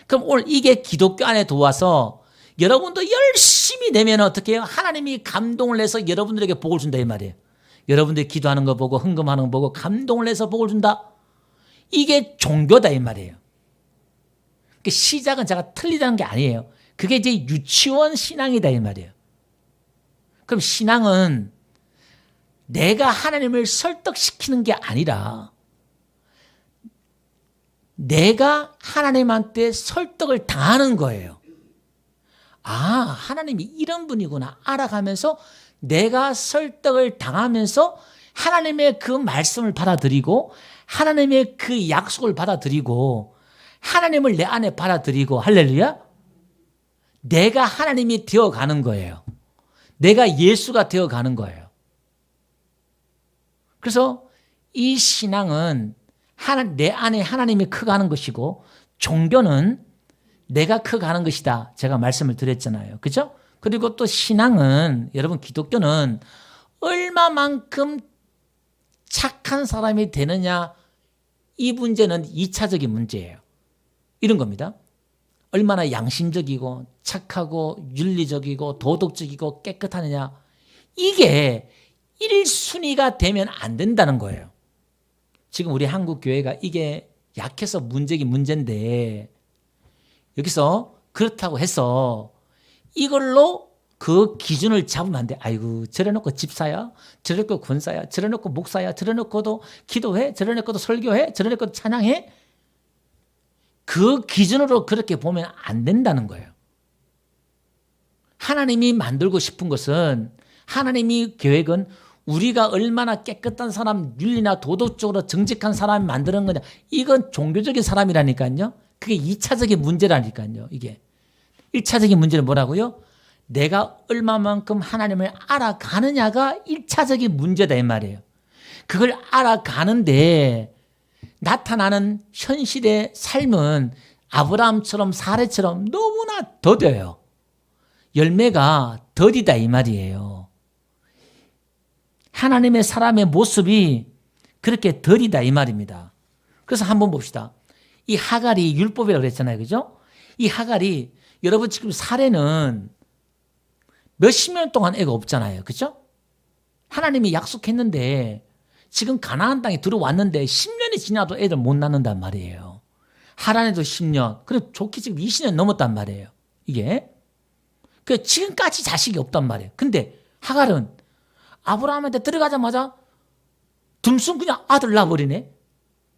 그럼 오늘 이게 기독교 안에 들어와서 여러분도 열심히 내면 어떻게 해요? 하나님이 감동을 내서 여러분들에게 복을 준다 이 말이에요. 여러분들이 기도하는 거 보고 헌금하는 거 보고 감동을 내서 복을 준다. 이게 종교다 이 말이에요. 시작은 제가 틀리다는 게 아니에요. 그게 이제 유치원 신앙이다 이 말이에요. 그럼 신앙은 내가 하나님을 설득시키는 게 아니라 내가 하나님한테 설득을 당하는 거예요. 아, 하나님이 이런 분이구나 알아가면서 내가 설득을 당하면서 하나님의 그 말씀을 받아들이고 하나님의 그 약속을 받아들이고 하나님을 내 안에 받아들이고 할렐루야. 내가 하나님이 되어가는 거예요. 내가 예수가 되어가는 거예요. 그래서 이 신앙은 내 안에 하나님이 커가는 것이고 종교는 내가 커가는 것이다. 제가 말씀을 드렸잖아요. 그죠? 그리고 또 신앙은 여러분 기독교는 얼마만큼 착한 사람이 되느냐 이 문제는 2차적인 문제예요. 이런 겁니다. 얼마나 양심적이고 착하고 윤리적이고 도덕적이고 깨끗하느냐 이게 1순위가 되면 안 된다는 거예요. 지금 우리 한국 교회가 이게 약해서 문제인데 여기서 그렇다고 해서 이걸로 그 기준을 잡으면 안 돼. 아이고 저래놓고 집사야, 저래놓고 권사야, 저래놓고 목사야, 저래놓고도 기도해, 저래놓고도 설교해, 저래놓고도 찬양해. 그 기준으로 그렇게 보면 안 된다는 거예요. 하나님이 만들고 싶은 것은 하나님이 계획은 우리가 얼마나 깨끗한 사람, 윤리나 도덕적으로 정직한 사람이 만드는 거냐. 이건 종교적인 사람이라니까요. 그게 2차적인 문제라니까요. 이게 1차적인 문제는 뭐라고요? 내가 얼마만큼 하나님을 알아가느냐가 1차적인 문제다 이 말이에요. 그걸 알아가는데 나타나는 현실의 삶은 아브라함처럼 사례처럼 너무나 더뎌요. 열매가 더디다 이 말이에요. 하나님의 사람의 모습이 그렇게 더디다 이 말입니다. 그래서 한번 봅시다. 이 하갈이 율법이라고 그랬잖아요. 그죠? 이 하갈이 여러분 지금 사례는 몇십 년 동안 애가 없잖아요. 그죠? 하나님이 약속했는데 지금 가나안 땅에 들어왔는데 10년이 지나도 애들 못 낳는단 말이에요. 하란에도 10년, 그리고 좋게 지금 20년 넘었단 말이에요. 이게. 그 지금까지 자식이 없단 말이에요. 근데 하갈은 아브라함한테 들어가자마자 둠순 그냥 아들 낳아버리네.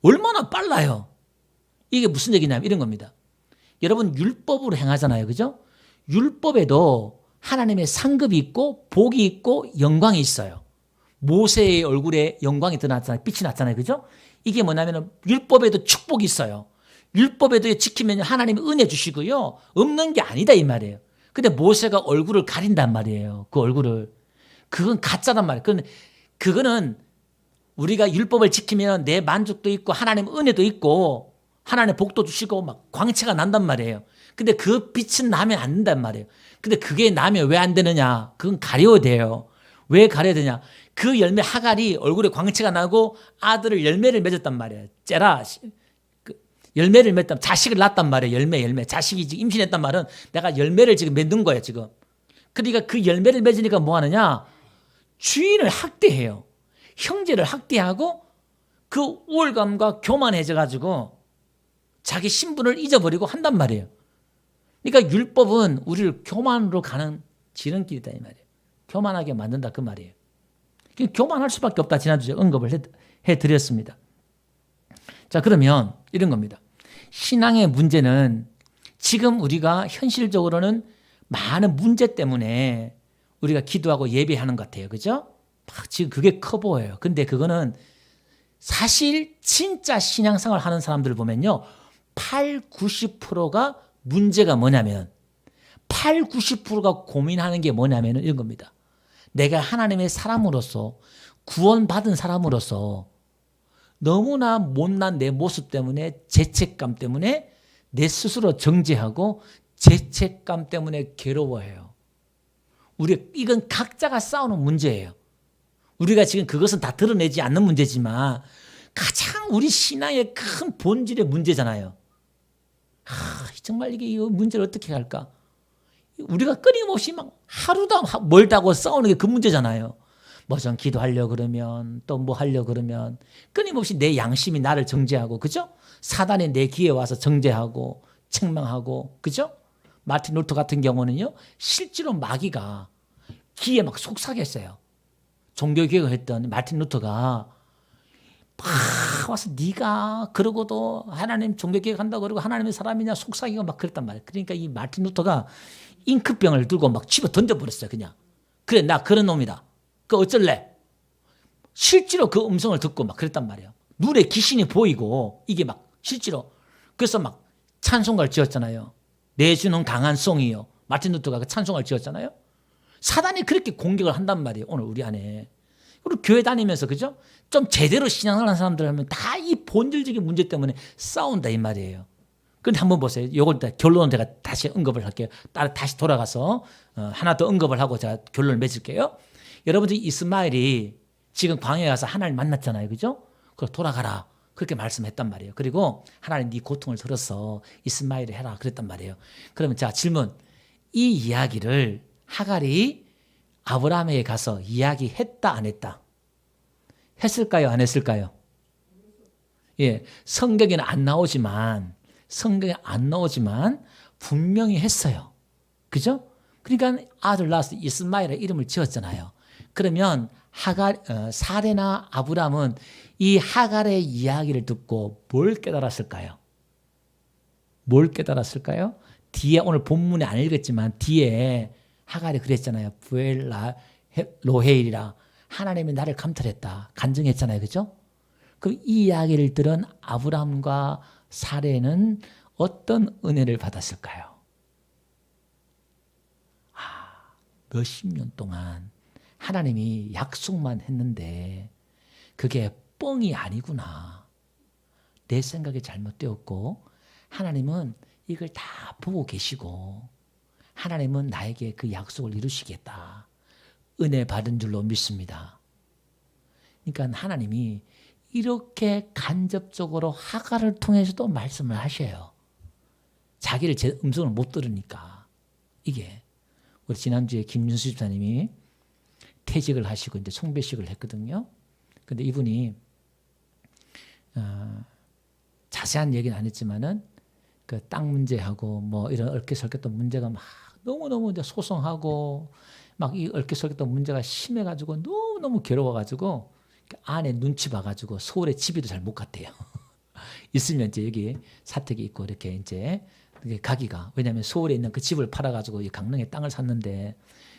얼마나 빨라요. 이게 무슨 얘기냐면 이런 겁니다. 여러분 율법으로 행하잖아요. 그죠? 율법에도 하나님의 상급이 있고 복이 있고 영광이 있어요. 모세의 얼굴에 영광이 드러났잖아요. 빛이 났잖아요. 그죠? 이게 뭐냐면 율법에도 축복이 있어요. 율법에도 지키면 하나님이 은혜 주시고요. 없는 게 아니다 이 말이에요. 근데 모세가 얼굴을 가린단 말이에요. 그 얼굴을. 그건 가짜단 말이에요. 그거는 우리가 율법을 지키면 내 만족도 있고 하나님 은혜도 있고 하나님의 복도 주시고 막 광채가 난단 말이에요. 근데 그 빛은 나면 안 된단 말이에요. 근데 그게 나면 왜 안 되느냐? 그건 가려야 돼요. 왜 가려야 되냐? 그 열매 하갈이 얼굴에 광채가 나고 아들을 열매를 맺었단 말이에요. 째라. 열매를 맺다 자식을 낳았단 말이에요. 열매. 자식이 지금 임신했단 말은 내가 열매를 지금 맺는 거예요, 지금. 그러니까 그 열매를 맺으니까 뭐 하느냐? 주인을 학대해요. 형제를 학대하고 그 우월감과 교만해져 가지고 자기 신분을 잊어버리고 한단 말이에요. 그러니까 율법은 우리를 교만으로 가는 지름길이다 이 말이에요. 교만하게 만든다 그 말이에요. 교만할 수밖에 없다. 지난주에 언급을 해드렸습니다. 자, 그러면 이런 겁니다. 신앙의 문제는 지금 우리가 현실적으로는 많은 문제 때문에 우리가 기도하고 예배하는 것 같아요. 그죠? 지금 그게 커 보여요. 근데 그거는 사실 진짜 신앙생활 하는 사람들을 보면요. 90%가 문제가 뭐냐면 90%가 고민하는 게 뭐냐면 이런 겁니다. 내가 하나님의 사람으로서 구원받은 사람으로서 너무나 못난 내 모습 때문에 죄책감 때문에 내 스스로 정죄하고 죄책감 때문에 괴로워해요. 이건 각자가 싸우는 문제예요. 우리가 지금 그것은 다 드러내지 않는 문제지만 가장 우리 신앙의 큰 본질의 문제잖아요. 정말 이게 이 문제를 어떻게 할까? 우리가 끊임없이 막 하루도 멀다고 싸우는 게 그 문제잖아요. 뭐 좀 기도하려고 그러면 또 뭐 하려고 그러면 끊임없이 내 양심이 나를 정죄하고 그죠? 사단이 내 귀에 와서 정죄하고 책망하고 그죠? 마틴 루터 같은 경우는요. 실제로 마귀가 귀에 막 속삭였어요. 종교개혁을 했던 마틴 루터가 막 와서 네가 그러고도 하나님 종교개혁한다고 그러고 하나님의 사람이냐 속삭이고 막 그랬단 말이에요. 그러니까 이 마틴 루터가 잉크병을 들고 막 집어 던져버렸어요. 그냥. 그래 나 그런 놈이다. 그 어쩔래? 실제로 그 음성을 듣고 막 그랬단 말이에요. 눈에 귀신이 보이고 이게 막 실제로. 그래서 막 찬송가를 지었잖아요. 내주는 강한 송이요. 마틴 루터가 그 찬송가를 지었잖아요. 사단이 그렇게 공격을 한단 말이에요. 오늘 우리 안에. 그리고 교회 다니면서 그죠? 좀 제대로 신앙을 하는 사람들 하면 다 이 본질적인 문제 때문에 싸운다 이 말이에요. 그런데 한번 보세요. 이걸 결론은 제가 다시 언급을 할게요. 다시 돌아가서 하나 더 언급을 하고 제가 결론을 맺을게요. 여러분들 이스마엘이 지금 광야에 가서 하나님 만났잖아요. 그죠? 그래서 돌아가라. 그렇게 말씀했단 말이에요. 그리고 하나님 네 고통을 들어서 이스마엘을 해라. 그랬단 말이에요. 그러면 자 질문. 이 이야기를 하갈이 아브라함에게 가서 이야기했다 안 했다? 했을까요? 안 했을까요? 예, 성경에 안 나오지만 분명히 했어요. 그죠? 그러니까 아들 낳아서 이스마엘의 이름을 지었잖아요. 그러면 사레나 아브라함은 이 하갈의 이야기를 듣고 뭘 깨달았을까요? 뒤에 오늘 본문에 안 읽었지만 뒤에 하갈이 그랬잖아요. 부엘라 로헤일이라 하나님이 나를 감찰했다. 간증했잖아요. 그죠? 그럼 이 이야기를 들은 아브라함과 사레는 어떤 은혜를 받았을까요? 몇십 년 동안 하나님이 약속만 했는데 그게 뻥이 아니구나. 내 생각이 잘못되었고 하나님은 이걸 다 보고 계시고 하나님은 나에게 그 약속을 이루시겠다. 은혜 받은 줄로 믿습니다. 그러니까 하나님이 이렇게 간접적으로 하갈을 통해서도 말씀을 하셔요. 자기를 제 음성을 못 들으니까. 이게 우리 지난주에 김윤수 집사님이 퇴직을 하시고 이제 송배식을 했거든요. 근데 이분이 자세한 얘기는 안 했지만은 그 땅 문제하고 뭐 이런 얽혀설켰던 문제가 막 너무너무 이제 소송하고 막 이 얽혀설켰던 문제가 심해가지고 너무너무 괴로워가지고 아내 눈치 봐가지고 서울에 집에도 잘 못 갔대요. 있으면 이제 여기 사택이 있고 이렇게 이제 가기가. 왜냐하면 서울에 있는 그 집을 팔아가지고 이 강릉에 땅을 샀는데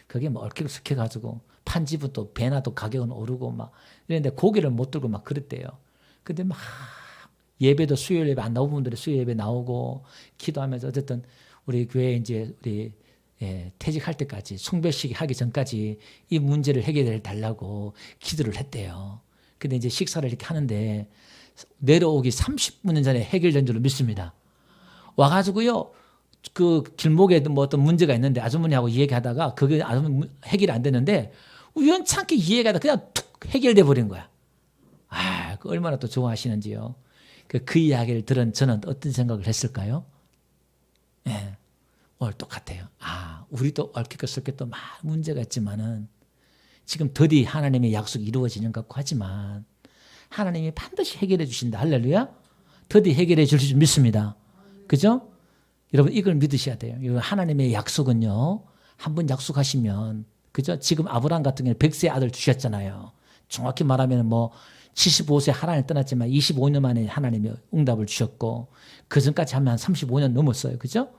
그게 뭐 얽혀가지고 판 집은 또 배나 또 가격은 오르고 막 이랬는데 고기를 못 들고 막 그랬대요. 근데 막 예배도 수요일 예배 안 나오는 분들이 수요일 예배 나오고 기도하면서 어쨌든 우리 교회 이제 우리 퇴직할 때까지 숭배식 하기 전까지 이 문제를 해결해 달라고 기도를 했대요. 근데 이제 식사를 이렇게 하는데 내려오기 30분 전에 해결된 줄로 믿습니다. 와가지고요, 그 길목에 뭐 어떤 문제가 있는데 아주머니하고 얘기하다가 그게 아주머니 해결이 안 되는데 우연찮게 이해가 돼 그냥 툭 해결돼 버린 거야. 아, 그 얼마나 또 좋아하시는지요. 그 이야기를 들은 저는 어떤 생각을 했을까요? 예, 오늘 똑같아요. 아, 우리도 얽히고 설게 또 많은 문제가 있지만은 지금 더디 하나님의 약속이 이루어지는 것 같고 하지만 하나님이 반드시 해결해 주신다. 할렐루야. 더디 해결해 줄 줄 믿습니다. 그죠? 여러분 이걸 믿으셔야 돼요. 하나님의 약속은요. 한번 약속하시면 그죠? 지금 아브라함 같은 경우는 100세 아들 주셨잖아요. 정확히 말하면 뭐 75세 하나님 떠났지만 25년 만에 하나님이 응답을 주셨고 그 전까지 하면 한 35년 넘었어요. 그죠?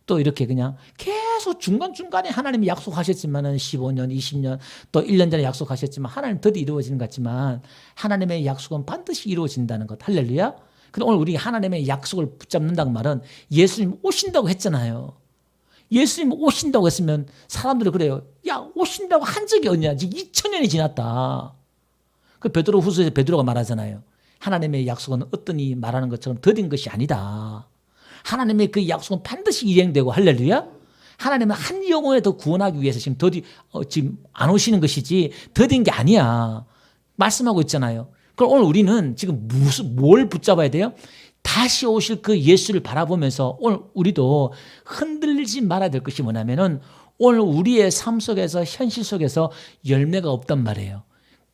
또 이렇게 그냥 계속 중간중간에 하나님이 약속하셨지만은 15년, 20년 또 1년 전에 약속하셨지만 하나님 더디 이루어지는 것 같지만 하나님의 약속은 반드시 이루어진다는 것. 할렐루야. 그럼 오늘 우리 하나님의 약속을 붙잡는다는 말은 예수님 오신다고 했잖아요. 예수님 오신다고 했으면 사람들이 그래요. 야, 오신다고 한 적이 없냐. 지금 2000년이 지났다. 그 베드로 후서에서 베드로가 말하잖아요. 하나님의 약속은 어떠니 말하는 것처럼 더딘 것이 아니다. 하나님의 그 약속은 반드시 이행되고 할렐루야. 하나님은 한 영혼에 더 구원하기 위해서 지금 지금 안 오시는 것이지 더딘 게 아니야. 말씀하고 있잖아요. 그럼 오늘 우리는 지금 뭘 붙잡아야 돼요? 다시 오실 그 예수를 바라보면서 오늘 우리도 흔들리지 말아야 될 것이 뭐냐면은 오늘 우리의 삶 속에서 현실 속에서 열매가 없단 말이에요.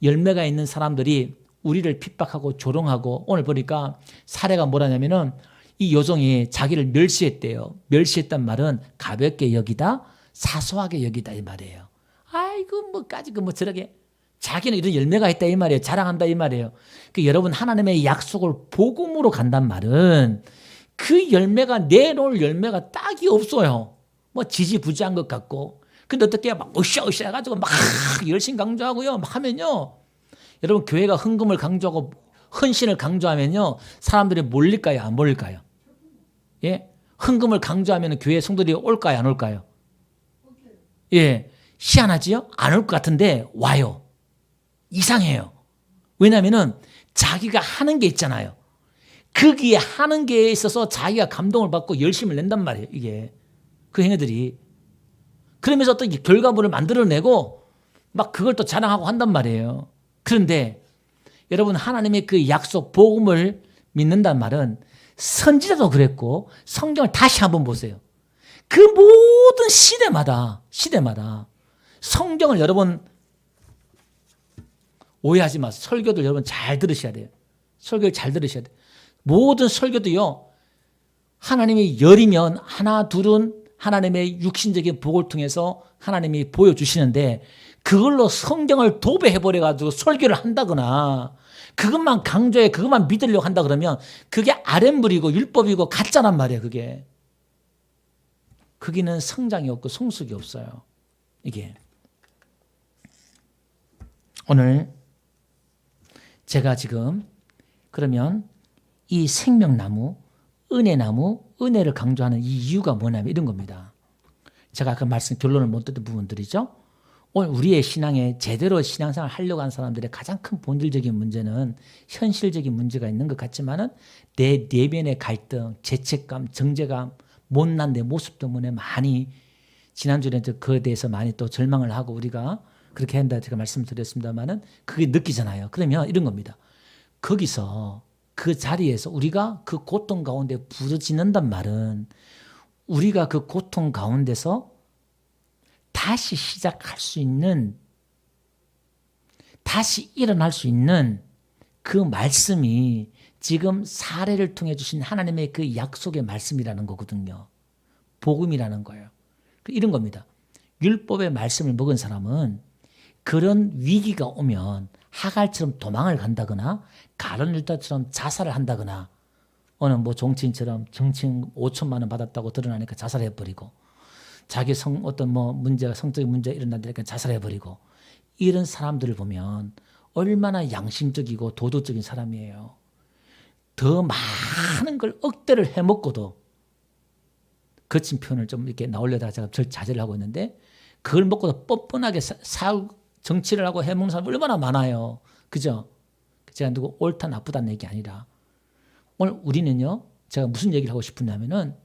열매가 있는 사람들이 우리를 핍박하고 조롱하고 오늘 보니까 사례가 뭐라냐면은 이 여종이 자기를 멸시했대요. 멸시했단 말은 가볍게 여기다 사소하게 여기다 이 말이에요. 아이고 뭐까지 뭐 저렇게 자기는 이런 열매가 있다 이 말이에요. 자랑한다 이 말이에요. 여러분 하나님의 약속을 복음으로 간단 말은 그 열매가 내놓을 열매가 딱이 없어요. 뭐 지지부지한 것 같고 근데 어떻게 막 으쌰으쌰 해가지고 막 열심 강조하고요. 막 하면요. 여러분 교회가 헌금을 강조하고 헌신을 강조하면요. 사람들이 몰릴까요? 안 몰릴까요? 예? 헌금을 강조하면 교회 성도들이 올까요? 안 올까요? 예. 희한하지요? 안 올 것 같은데 와요. 이상해요. 왜냐하면 자기가 하는 게 있잖아요. 거기에 하는 게 있어서 자기가 감동을 받고 열심을 낸단 말이에요. 이게. 그 행위들이. 그러면서 또 결과물을 만들어내고 막 그걸 또 자랑하고 한단 말이에요. 그런데 여러분 하나님의 그 약속 복음을 믿는단 말은 선지자도 그랬고 성경을 다시 한번 보세요. 그 모든 시대마다 성경을 여러분 오해하지 마세요. 설교도 여러분 잘 들으셔야 돼요. 설교를 잘 들으셔야 돼요. 모든 설교도요. 하나님의 열이면 하나 둘은 하나님의 육신적인 복을 통해서 하나님이 보여주시는데 그걸로 성경을 도배해버려가지고 설교를 한다거나 그것만 강조해 그것만 믿으려고 한다 그러면 그게 아랫물이고 율법이고 가짜란 말이에요. 그게. 거기는 성장이 없고 성숙이 없어요. 이게. 오늘 제가 지금 그러면 이 생명나무, 은혜나무, 은혜를 강조하는 이 이유가 뭐냐면 이런 겁니다. 제가 아까 말씀 결론을 못 듣던 부분들이죠. 오늘 우리의 신앙에 제대로 신앙생활을 하려고 하는 사람들의 가장 큰 본질적인 문제는 현실적인 문제가 있는 것 같지만은 내 내면의 갈등, 죄책감, 정죄감, 못난 내 모습 때문에 많이 지난주에 그에 대해서 많이 또 절망을 하고 우리가 그렇게 한다 제가 말씀드렸습니다만은 그게 느끼잖아요. 그러면 이런 겁니다. 거기서 그 자리에서 우리가 그 고통 가운데 부르짖는단 말은 우리가 그 고통 가운데서 다시 시작할 수 있는 다시 일어날 수 있는 그 말씀이 지금 사례를 통해 주신 하나님의 그 약속의 말씀이라는 거거든요. 복음이라는 거예요. 이런 겁니다. 율법의 말씀을 먹은 사람은 그런 위기가 오면 하갈처럼 도망을 간다거나 가룟 유다처럼 자살을 한다거나 어느 뭐 정치인처럼 정치인 5천만 원 받았다고 드러나니까 자살해버리고 자기 어떤 뭐 문제가 성적인 문제가 일어나니까 자살해버리고 이런 사람들을 보면 얼마나 양심적이고 도덕적인 사람이에요. 더 많은 걸 억대를 해먹고도 거친 표현을 좀 이렇게 나오려다가 제가 자제를 하고 있는데 그걸 먹고도 뻔뻔하게 정치를 하고 해먹는 사람 얼마나 많아요. 그죠? 제가 누구 옳다 나쁘다는 얘기 아니라 오늘 우리는요. 제가 무슨 얘기를 하고 싶으냐면은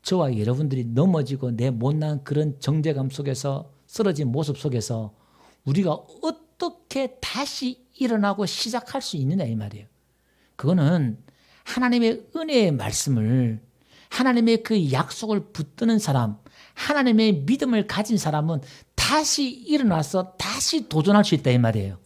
저와 여러분들이 넘어지고 내 못난 그런 정죄감 속에서 쓰러진 모습 속에서 우리가 어떻게 다시 일어나고 시작할 수 있느냐 이 말이에요. 그거는 하나님의 은혜의 말씀을, 하나님의 그 약속을 붙드는 사람, 하나님의 믿음을 가진 사람은 다시 일어나서 다시 도전할 수 있다 이 말이에요.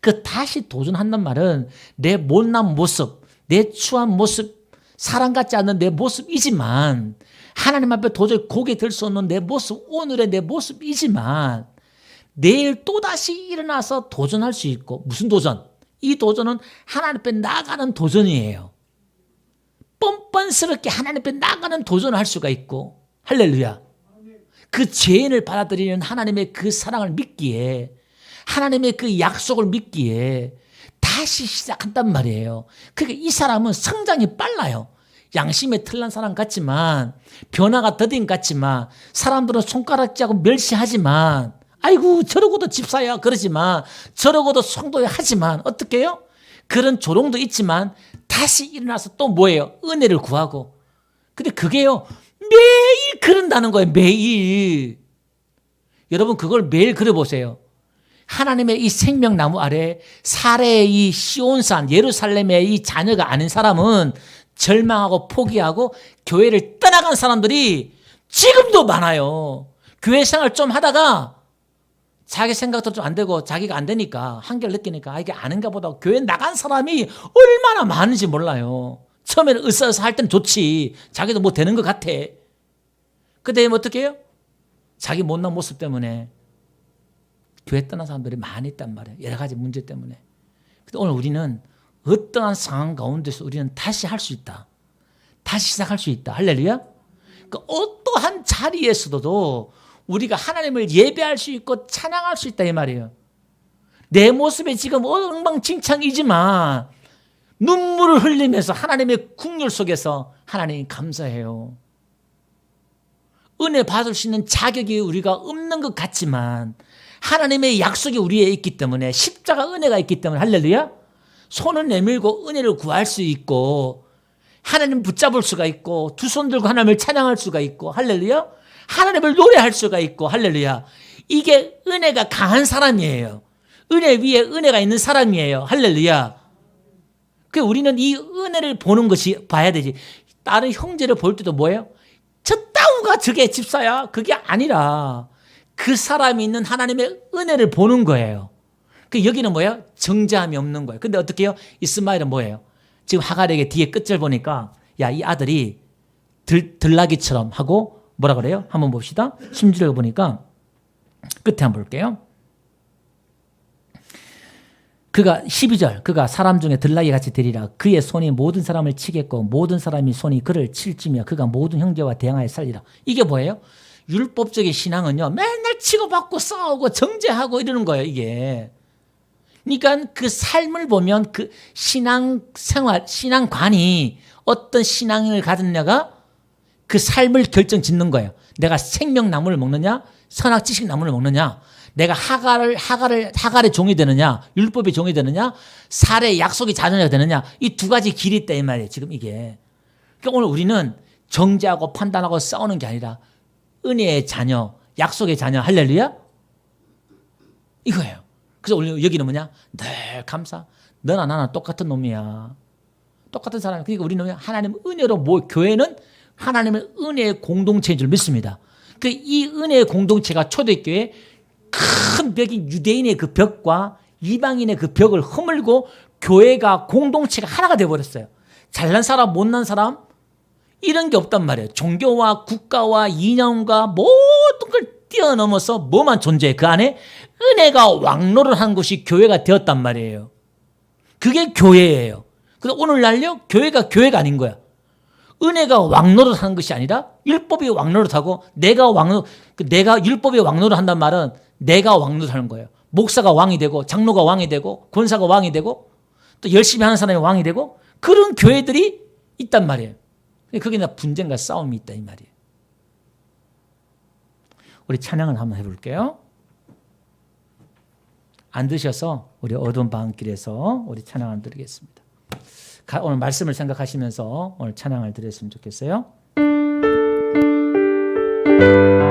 그 다시 도전한단 말은 내 못난 모습, 내 추한 모습, 사람 같지 않은 내 모습이지만, 하나님 앞에 도저히 고개 들 수 없는 내 모습, 오늘의 내 모습이지만 내일 또다시 일어나서 도전할 수 있고. 무슨 도전? 이 도전은 하나님 앞에 나가는 도전이에요. 뻔뻔스럽게 하나님 앞에 나가는 도전을 할 수가 있고. 할렐루야. 그 죄인을 받아들이는 하나님의 그 사랑을 믿기에, 하나님의 그 약속을 믿기에 다시 시작한단 말이에요. 그러니까 이 사람은 성장이 빨라요. 양심에 틀난 사람 같지만, 변화가 더딘 같지만, 사람들은 손가락질하고 멸시하지만, 아이고 저러고도 집사야 그러지만, 저러고도 성도야 하지만 어떻게 해요? 그런 조롱도 있지만 다시 일어나서 또 뭐예요? 은혜를 구하고. 근데 그게요, 매일 그런다는 거예요. 매일. 여러분 그걸 매일 그려보세요. 하나님의 이 생명나무 아래 사례의 이 시온산 예루살렘의 이 자녀가 아닌 사람은 절망하고 포기하고 교회를 떠나간 사람들이 지금도 많아요. 교회 생활 좀 하다가 자기 생각도 좀 안 되고 자기가 안 되니까 한계를 느끼니까 이게 아닌가 보다 교회 나간 사람이 얼마나 많은지 몰라요. 처음에는 으쌰으쌰 할 때는 좋지. 자기도 뭐 되는 것 같아. 근데 어떻게 해요? 자기 못난 모습 때문에 교회 떠난 사람들이 많이 있단 말이에요. 여러 가지 문제 때문에. 근데 오늘 우리는 어떠한 상황 가운데서 우리는 다시 할 수 있다. 다시 시작할 수 있다. 할렐루야. 그 어떠한 자리에서도 우리가 하나님을 예배할 수 있고 찬양할 수 있다 이 말이에요. 내 모습에 지금 엉망진창이지만 눈물을 흘리면서 하나님의 국률 속에서 하나님 감사해요. 은혜 받을 수 있는 자격이 우리가 없는 것 같지만 하나님의 약속이 우리에 있기 때문에, 십자가 은혜가 있기 때문에, 할렐루야, 손을 내밀고 은혜를 구할 수 있고, 하나님 붙잡을 수가 있고, 두 손 들고 하나님을 찬양할 수가 있고, 할렐루야, 하나님을 노래할 수가 있고, 할렐루야. 이게 은혜가 강한 사람이에요. 은혜 위에 은혜가 있는 사람이에요. 할렐루야. 그 우리는 이 은혜를 보는 것이 봐야 되지. 다른 형제를 볼 때도 뭐예요? 저 따우가 저게 집사야. 그게 아니라 그 사람이 있는 하나님의 은혜를 보는 거예요. 그 여기는 뭐예요? 정죄함이 없는 거예요. 근데 어떻게 해요? 이스마엘은 뭐예요? 지금 하갈에게 뒤에 끝을 보니까 야, 이 아들이 들나귀처럼 하고 뭐라 그래요? 한번 봅시다. 10절을 보니까 끝에 한번 볼게요. 그가 12절, 그가 사람 중에 들나귀 같이 되리라. 그의 손이 모든 사람을 치겠고 모든 사람이 손이 그를 칠지며 그가 모든 형제와 대항하여 살리라. 이게 뭐예요? 율법적인 신앙은요, 맨날 치고받고 싸우고 정죄하고 이러는 거예요, 이게. 그러니까 그 삶을 보면 그 신앙생활, 신앙관이 어떤 신앙을 가졌냐가 그 삶을 결정짓는 거예요. 내가 생명나무를 먹느냐, 선악지식나무를 먹느냐, 내가 하갈의 종이 되느냐, 율법의 종이 되느냐, 살의 약속의 자녀가 되느냐, 이 두 가지 길이 있다 이 말이에요. 지금 이게. 그러니까 오늘 우리는 정죄하고 판단하고 싸우는 게 아니라 은혜의 자녀, 약속의 자녀, 할렐루야, 이거예요. 그래서 오늘 여기는 뭐냐? 늘 감사. 너나 나나 똑같은 놈이야. 똑같은 사람. 그러니까 우리는 하나님 은혜로 교회는 하나님의 은혜의 공동체인 줄 믿습니다. 그 이 은혜의 공동체가 초대교회 큰 벽인 유대인의 그 벽과 이방인의 그 벽을 허물고 교회가 공동체가 하나가 되어버렸어요. 잘난 사람, 못난 사람 이런 게 없단 말이에요. 종교와 국가와 이념과 모든 걸 뛰어넘어서 뭐만 존재해? 그 안에 은혜가 왕노를 한 것이 교회가 되었단 말이에요. 그게 교회예요. 그래서 오늘날요, 교회가 아닌 거야. 은혜가 왕노를 하는 것이 아니라 율법이 왕노를 하고 내가 율법이 왕노를 한단 말은 내가 왕노를 하는 거예요. 목사가 왕이 되고 장로가 왕이 되고 권사가 왕이 되고 또 열심히 하는 사람이 왕이 되고 그런 교회들이 있단 말이에요. 거기나 분쟁과 싸움이 있다 이 말이에요. 우리 찬양을 한번 해볼게요. 앉으셔서 우리 어두운 방길에서 우리 찬양을 드리겠습니다. 오늘 말씀을 생각하시면서 오늘 찬양을 드렸으면 좋겠어요.